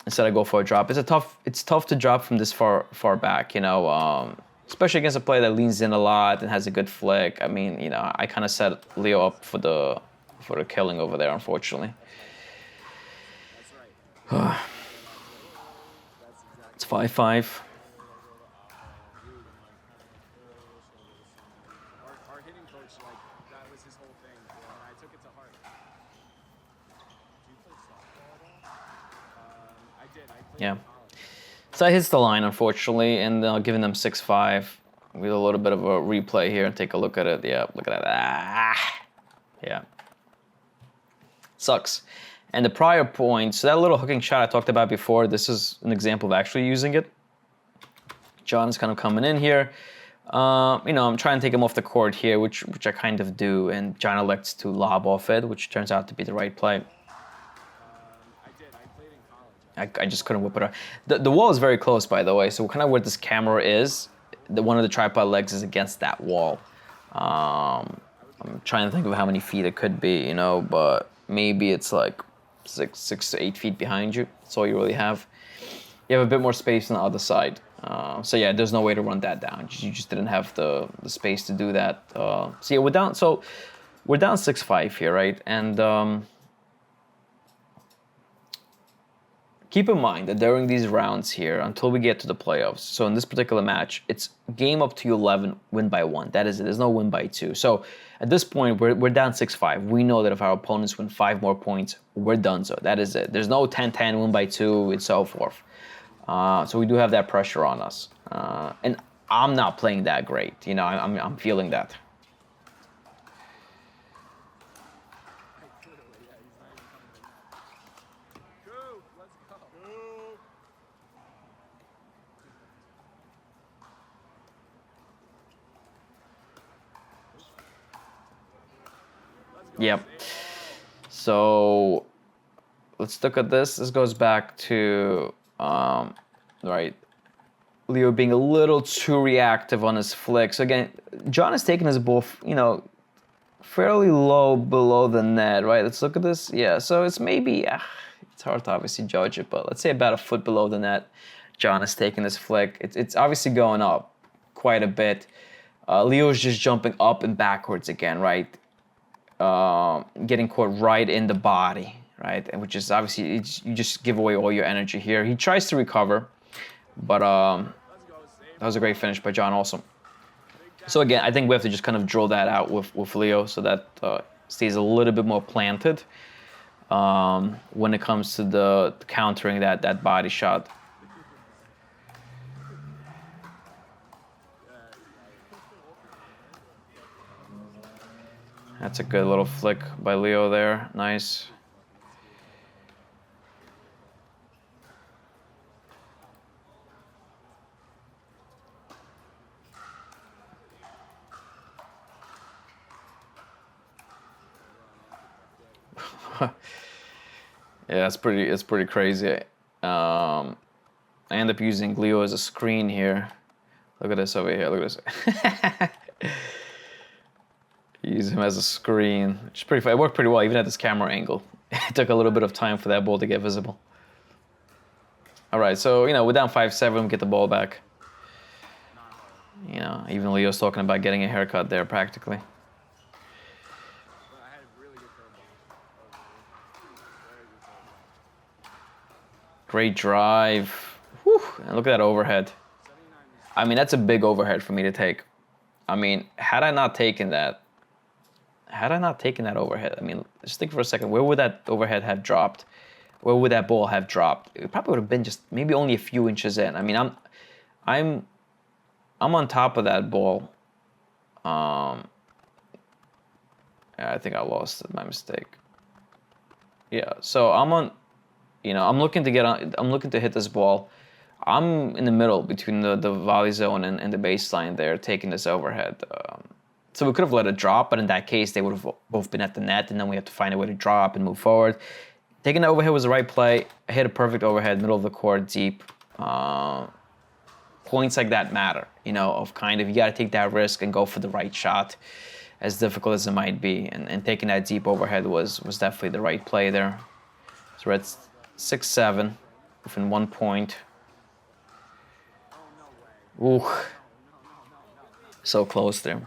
Instead, I go for a drop. It's tough to drop from this far back, you know, especially against a player that leans in a lot and has a good flick. I mean, you know, I kind of set Leo up for the killing over there, unfortunately. It's 5-5. Yeah. So I hits the line, unfortunately, and giving them 6-5. With a little bit of a replay here and take a look at it. Yeah, look at that. Ah. Yeah. Sucks. And the prior point, so that little hooking shot I talked about before, this is an example of actually using it. Jon's kind of coming in here. You know, I'm trying to take him off the court here, which I kind of do, and Jon elects to lob off it, which turns out to be the right play. I just couldn't whip it around. The wall is very close, by the way, so kind of where this camera is, one of the tripod legs is against that wall. I'm trying to think of how many feet it could be, you know, but maybe it's like 6 to 8 feet behind you. That's all you really have. You have a bit more space on the other side. So yeah, there's no way to run that down. You just didn't have the space to do that. So yeah, we're down. So we're down 6-5 here, right? And keep in mind that during these rounds here, until we get to the playoffs, so in this particular match, it's game up to 11, win by 1. That is it. There's no win by 2. So at this point, we're down 6-5. We know that if our opponents win 5 more points, we're done. So that is it. There's no 10-10, win by 2, and so forth. So we do have that pressure on us. And I'm not playing that great. You know, I'm feeling that. Yep. So let's look at this. This goes back to right, Leo being a little too reactive on his flick. So again, Jon is taking his ball, you know, fairly low below the net, right? Let's look at this. Yeah, so it's maybe, it's hard to obviously judge it, but let's say about a foot below the net, Jon is taking his flick. It's obviously going up quite a bit. Leo's just jumping up and backwards again, right? Getting caught right in the body, right? And which is obviously, you just give away all your energy here. He tries to recover, but that was a great finish by Jon also. So again, I think we have to just kind of drill that out with Leo so that stays a little bit more planted when it comes to the countering that body shot. That's a good little flick by Leo there. Nice. Yeah, it's pretty crazy. I end up using Leo as a screen here. Look at this over here. Look at this. Use him as a screen, which is pretty fun. It worked pretty well, even at this camera angle. It took a little bit of time for that ball to get visible. All right, so, you know, we're down 5-7, we get the ball back. You know, even Leo's talking about getting a haircut there, practically. Great drive. Whew, and look at that overhead. I mean, that's a big overhead for me to take. I mean, had I not taken that overhead, I mean, just think for a second, where would that overhead have dropped? Where would that ball have dropped? It probably would have been just maybe only a few inches in. I mean, I'm on top of that ball. Yeah, I think I lost it, my mistake. Yeah, so I'm on, you know, I'm looking to hit this ball. I'm in the middle between the volley zone and the baseline there, taking this overhead. So we could have let it drop, but in that case, they would have both been at the net, and then we have to find a way to drop and move forward. Taking the overhead was the right play. I hit a perfect overhead, middle of the court, deep. Points like that matter, you know, of kind of, you got to take that risk and go for the right shot, as difficult as it might be. And taking that deep overhead was definitely the right play there. So we're at 6-7 within 1 point. Ooh, so close there.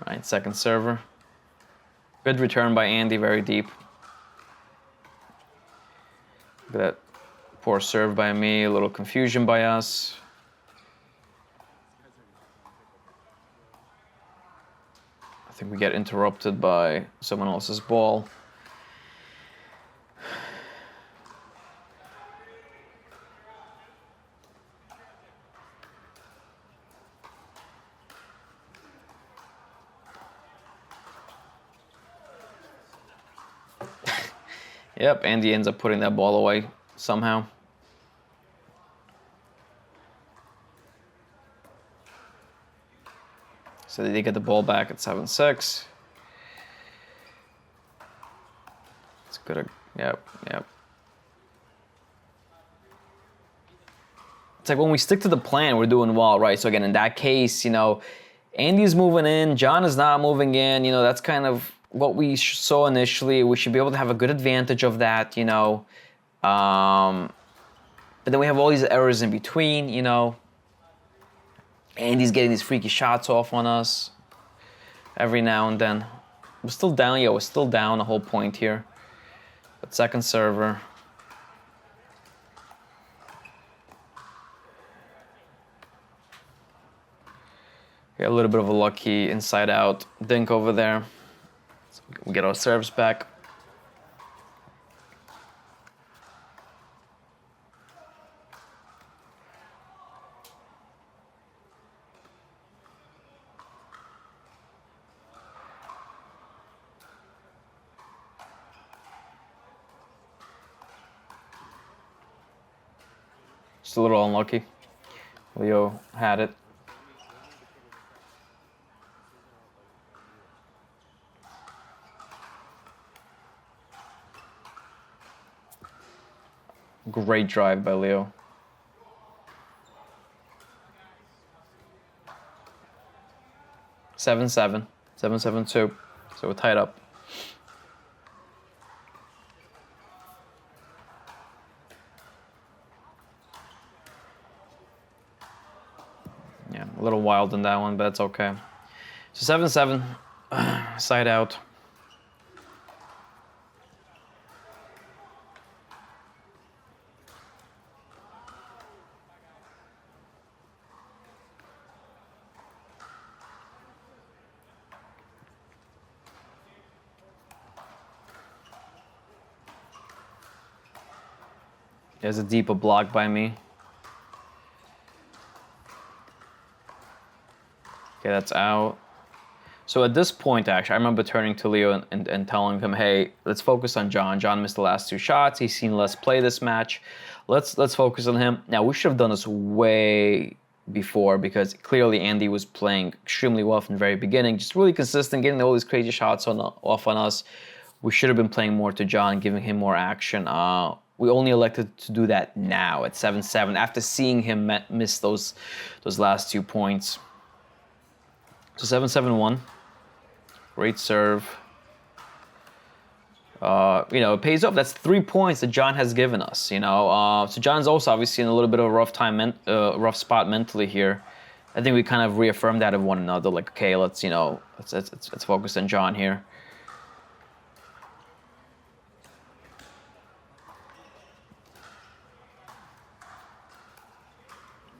All right, second server. Good return by Andy, very deep. Look at that poor serve by me, a little confusion by us. I think we get interrupted by someone else's ball. Yep, Andy ends up putting that ball away somehow. So they get the ball back at 7-6. It's good. Yep. It's like when we stick to the plan, we're doing well, right? So again, in that case, you know, Andy's moving in, Jon is not moving in. You know, that's kind of what we saw initially. We should be able to have a good advantage of that, you know. But then we have all these errors in between, you know. Andy's getting these freaky shots off on us every now and then. We're still down, we're still down the whole point here. But second server. Got a little bit of a lucky inside out dink over there. So we get our serves back. Just a little unlucky. Leo had it. Great drive by Leo. Seven, 7, 7-7-2. So we're tied up. Yeah, a little wild in that one, but it's okay. So 7-7, side out. There's a deeper block by me. Okay, that's out. So at this point, actually, I remember turning to Leo and telling him, hey, let's focus on Jon. Jon missed the last 2 shots. He's seen less play this match. Let's focus on him. Now, we should have done this way before because clearly Andy was playing extremely well from the very beginning, just really consistent, getting all these crazy shots off on us. We should have been playing more to Jon, giving him more action. We only elected to do that now at 7-7 after seeing him miss those last 2 points. So 7-7-1. Great serve. You know, it pays off. That's 3 points that Jon has given us. You know, so Jon's also obviously in a little bit of a rough spot mentally here. I think we kind of reaffirmed that of one another. Like, okay, let's focus on Jon here.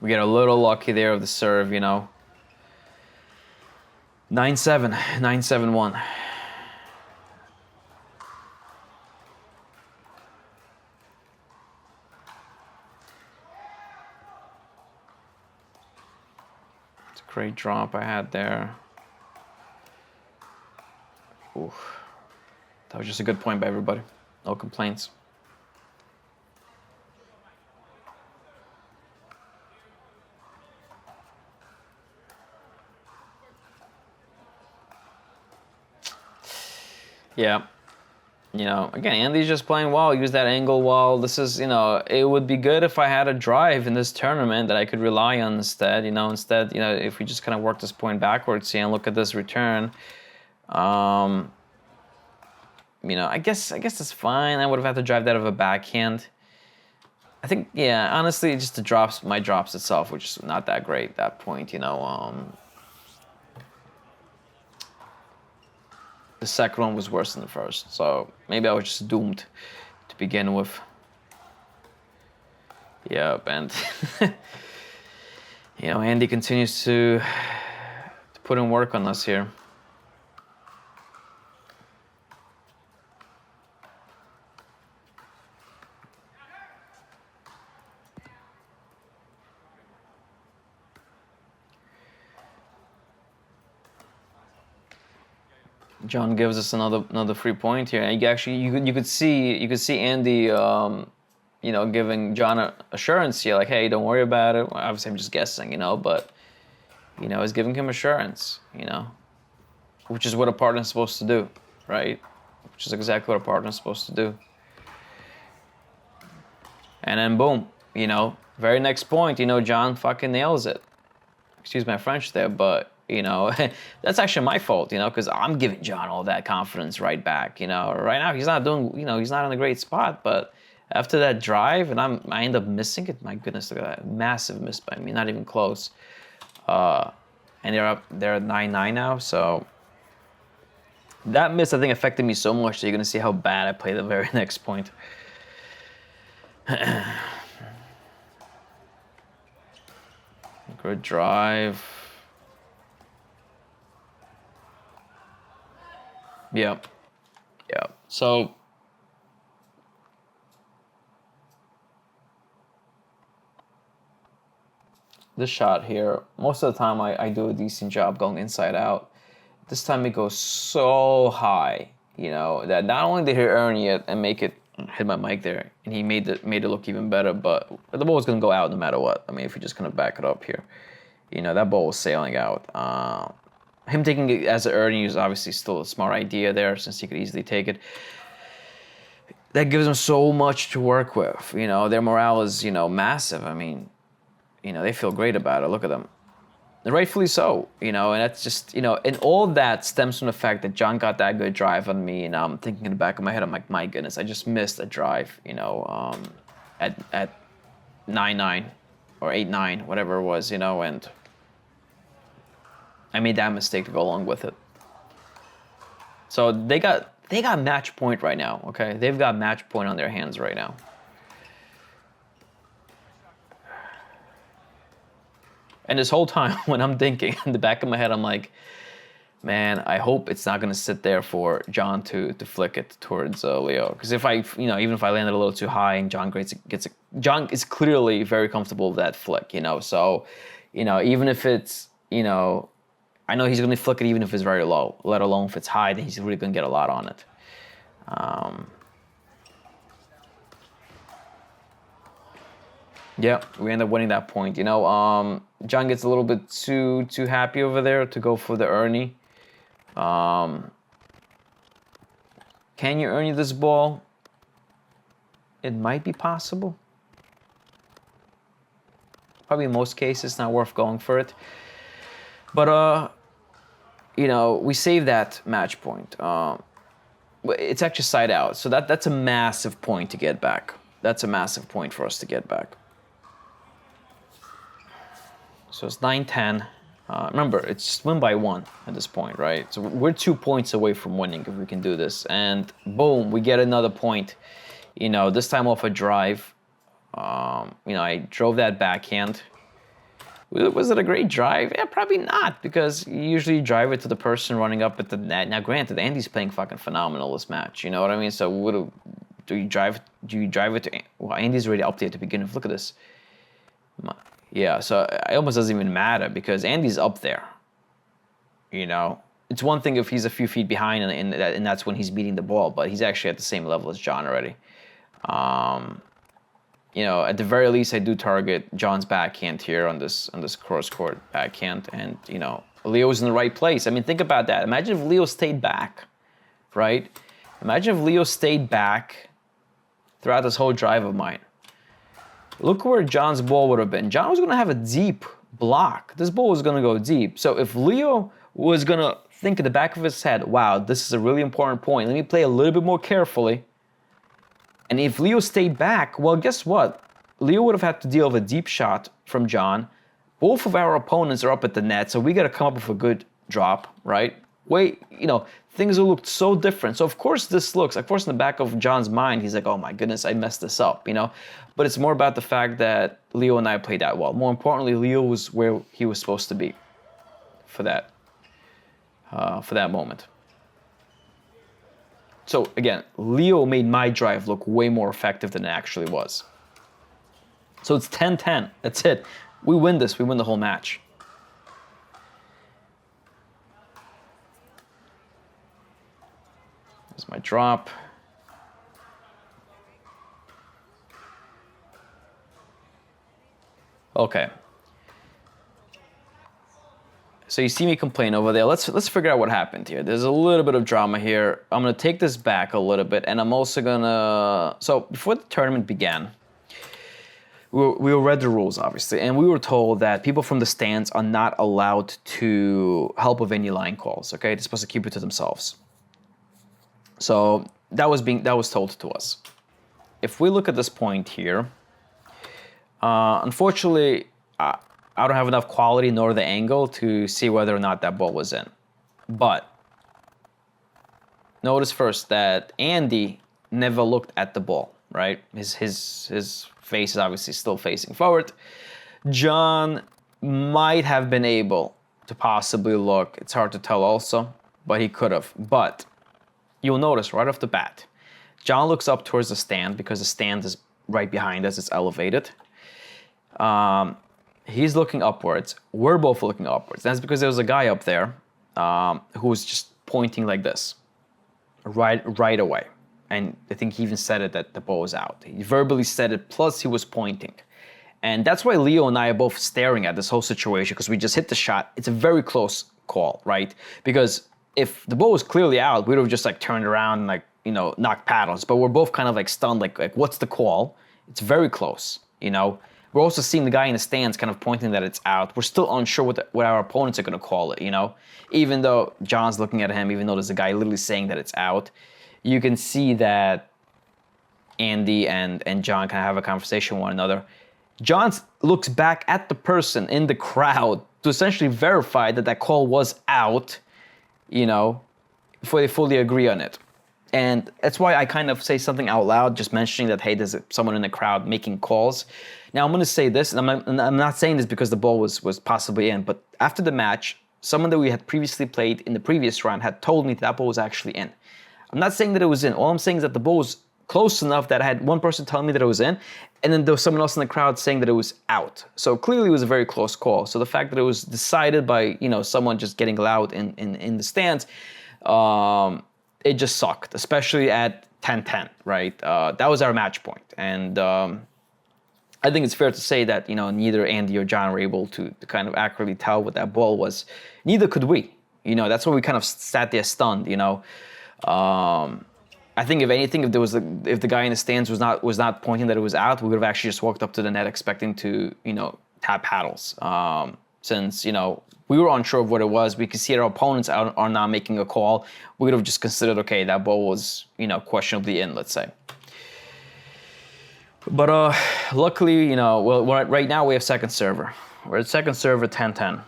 We get a little lucky there of the serve, you know. 9-7, 9-7-1. It's a great drop I had there. Oof. That was just a good point by everybody. No complaints. Yeah, you know, again, Andy's just playing well. Use that angle well. This is, you know, it would be good if I had a drive in this tournament that I could rely on instead. You know, if we just kind of work this point backwards here and look at this return, you know, I guess it's fine. I would have had to drive that of a backhand. I think, yeah, honestly, just my drops itself, which is not that great at that point, you know. The second one was worse than the first, so maybe I was just doomed to begin with. Yep, and you know, Andy continues to put in work on us here. Jon gives us another free point here, and you could see Andy, you know, giving Jon assurance here, like, hey, don't worry about it. Obviously, I'm just guessing, you know, but you know, he's giving him assurance, you know, which is what a partner's supposed to do, right? Which is exactly what a partner's supposed to do. And then boom, you know, very next point, you know, Jon fucking nails it. Excuse my French there, but you know, that's actually my fault, you know, because I'm giving Jon all that confidence right back, you know. Right now, he's not doing, you know, he's not in a great spot, but After that drive, and I end up missing it. My goodness, look at that. Massive miss by me, not even close. And they're at 9-9 now, so that miss, I think, affected me so much that you're gonna see how bad I play the very next point. Good drive. Yep. Yep. So this shot here, most of the time I do a decent job going inside out. This time it goes so high, you know, that not only did he earn it and make it hit my mic there, and he made it look even better, but the ball was gonna go out no matter what. I mean, if you're just gonna back it up here, you know, that ball was sailing out. Him taking it as an earning is obviously still a smart idea there, since he could easily take it. That gives them so much to work with. You know, their morale is, you know, massive. I mean, you know, they feel great about it. Look at them. And rightfully so, you know, and that's just, you know, and all of that stems from the fact that Jon got that good drive on me, and I'm thinking in the back of my head, I'm like, my goodness, I just missed a drive, you know, at 9-9 or 8-9, whatever it was, you know, and I made that mistake to go along with it. So they got match point right now, okay? They've got match point on their hands right now. And this whole time, when I'm thinking in the back of my head, I'm like, man, I hope it's not going to sit there for Jon to flick it towards Leo. Because if I, you know, even if I landed a little too high and Jon Jon is clearly very comfortable with that flick, you know. So, you know, even if it's, you know, I know he's going to flick it even if it's very low, let alone if it's high, then he's really going to get a lot on it. Yeah, we end up winning that point. You know, Jon gets a little bit too happy over there to go for the Ernie. Can you Ernie this ball? It might be possible. Probably in most cases, not worth going for it. But, you know, we save that match point. It's actually side out, so that's a massive point to get back. That's a massive point for us to get back. So it's 9-10. Remember, it's just win by 1 at this point, right? So we're 2 points away from winning if we can do this. And boom, we get another point. You know, this time off a drive. You know, I drove that backhand. Was it a great drive? Yeah, probably not, because you usually drive it to the person running up at the net. Now, granted, Andy's playing fucking phenomenal this match. You know what I mean? So do you drive it to? Well, Andy's already up there to begin with. Look at this. Yeah, so it almost doesn't even matter because Andy's up there. You know, it's one thing if he's a few feet behind and that's when he's beating the ball, but he's actually at the same level as Jon already. You know, at the very least, I do target Jon's backhand here on this cross court backhand, and you know, Leo's in the right place. I mean, think about that. Imagine if Leo stayed back, right? Imagine if Leo stayed back throughout this whole drive of mine. Look where Jon's ball would have been. Jon was going to have a deep block. This ball was going to go deep. So if Leo was going to think in the back of his head, wow, this is a really important point. Let me play a little bit more carefully. And if Leo stayed back, well, guess what? Leo would have had to deal with a deep shot from Jon. Both of our opponents are up at the net, so we got to come up with a good drop, right? You know, things have looked so different. So of course in the back of Jon's mind, he's like, oh my goodness, I messed this up, you know? But it's more about the fact that Leo and I played that well. More importantly, Leo was where he was supposed to be for that moment. So again, Leo made my drive look way more effective than it actually was. So it's 10-10, that's it. We win this, we win the whole match. There's my drop. Okay. So you see me complain over there. Let's figure out what happened here. There's a little bit of drama here. I'm gonna take this back a little bit, and I'm also gonna. So before the tournament began, we read the rules obviously, and we were told that people from the stands are not allowed to help with any line calls. Okay, they're supposed to keep it to themselves. So that was told to us. if we look at this point here, unfortunately, I don't have enough quality nor the angle to see whether or not that ball was in. But notice first that Andy never looked at the ball, right? His face is obviously still facing forward. Jon might have been able to possibly look. It's hard to tell also, but he could have. But you'll notice right off the bat, Jon looks up towards the stand because the stand is right behind us. It's elevated. He's looking upwards. We're both looking upwards. That's because there was a guy up there who was just pointing like this right away. And I think he even said it that the ball was out. He verbally said it, plus he was pointing. And that's why Leo and I are both staring at this whole situation, because we just hit the shot. It's a very close call, right? Because if the ball was clearly out, we would have just like turned around and like, you know, knocked paddles. But we're both kind of like stunned, like what's the call? It's very close, you know? We're also seeing the guy in the stands kind of pointing that it's out. We're still unsure what our opponents are going to call it, you know? Even though Jon's looking at him, even though there's a guy literally saying that it's out, you can see that Andy and Jon kind of have a conversation with one another. Jon looks back at the person in the crowd to essentially verify that that call was out, you know, before they fully agree on it. And that's why I kind of say something out loud, just mentioning that, hey, there's someone in the crowd making calls. Now, I'm going to say this, and I'm not saying this because the ball was possibly in, but after the match, someone that we had previously played in the previous round had told me that ball was actually in. I'm not saying that it was in. All I'm saying is that the ball was close enough that I had one person telling me that it was in, and then there was someone else in the crowd saying that it was out. So clearly it was a very close call. So the fact that it was decided by, you know, someone just getting loud in the stands, it just sucked, especially at 10-10, right? That was our match point. And I think it's fair to say that, you know, neither Andy or Jon were able to kind of accurately tell what that ball was. Neither could we. You know, that's when we kind of sat there stunned, you know. I think if anything, if the guy in the stands was not pointing that it was out, we would have actually just walked up to the net expecting to, you know, tap paddles. Since, you know, we were unsure of what it was, we could see our opponents are not making a call. We would have just considered, okay, that ball was, you know, questionably in, let's say. But luckily, you know, well, right now we have second server. We're at second server, 10-10.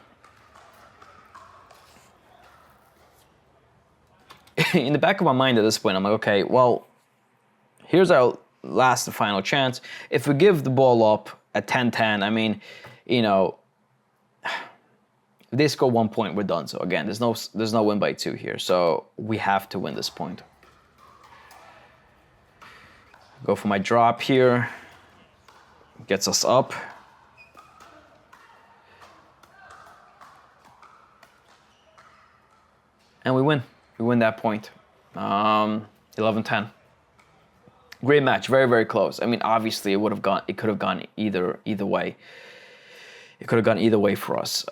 In the back of my mind at this point, I'm like, okay, well, here's our last and final chance. If we give the ball up at 10-10, I mean, you know, if they score 1 point, we're done. So again, there's no win by 2 here. So we have to win this point. Go for my drop here. Gets us up. And we win. We win that point. 11-10. Great match. Very, very close. I mean, obviously, it could have gone either way. It could have gone either way for us.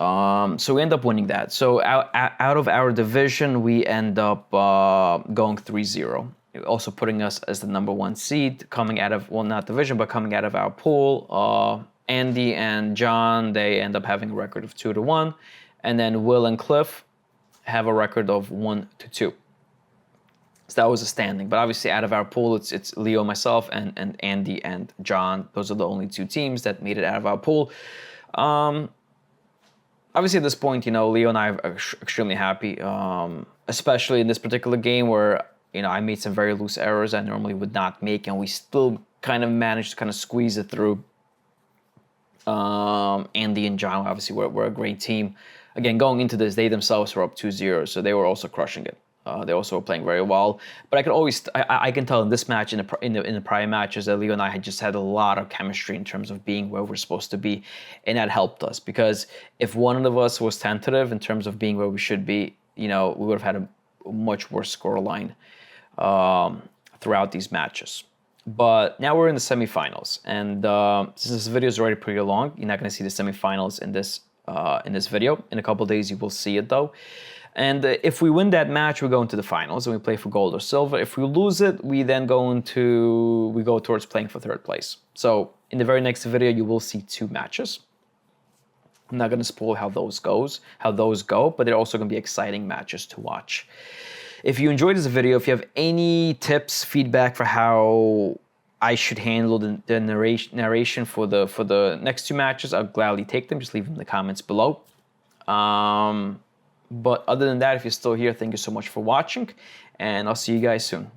So we end up winning that. So out of our division, we end up going 3-0. Also putting us as the number 1 seed, coming out of, well, not division, but coming out of our pool. Andy and Jon, they end up having a record of 2-1. And then Will and Cliff have a record of 1-2. So that was a standing. But obviously out of our pool, it's Leo, myself, and Andy and Jon. Those are the only 2 teams that made it out of our pool. Obviously at this point, you know, Leo and I are extremely happy, especially in this particular game where, you know, I made some very loose errors I normally would not make, and we still kind of managed to kind of squeeze it through. Andy and Jon, obviously, were a great team. Again, going into this, they themselves were up 2-0, so they were also crushing it. They also were playing very well. But I can tell in this match, in the prior matches, that Leo and I had just had a lot of chemistry in terms of being where we're supposed to be, and that helped us, because if one of us was tentative in terms of being where we should be, you know, we would have had a much worse scoreline throughout these matches. But now we're in the semifinals, and since this video is already pretty long, you're not going to see the semifinals in this video. In a couple of days, you will see it though. And if we win that match, we go into the finals and we play for gold or silver. If we lose it, we then go towards playing for 3rd place. So in the very next video, you will see 2 matches. I'm not going to spoil how those go, but they're also going to be exciting matches to watch. If you enjoyed this video, if you have any tips, feedback for how I should handle the narration for the next 2 matches, I'll gladly take them. Just leave them in the comments below. But other than that, if you're still here, thank you so much for watching, and I'll see you guys soon.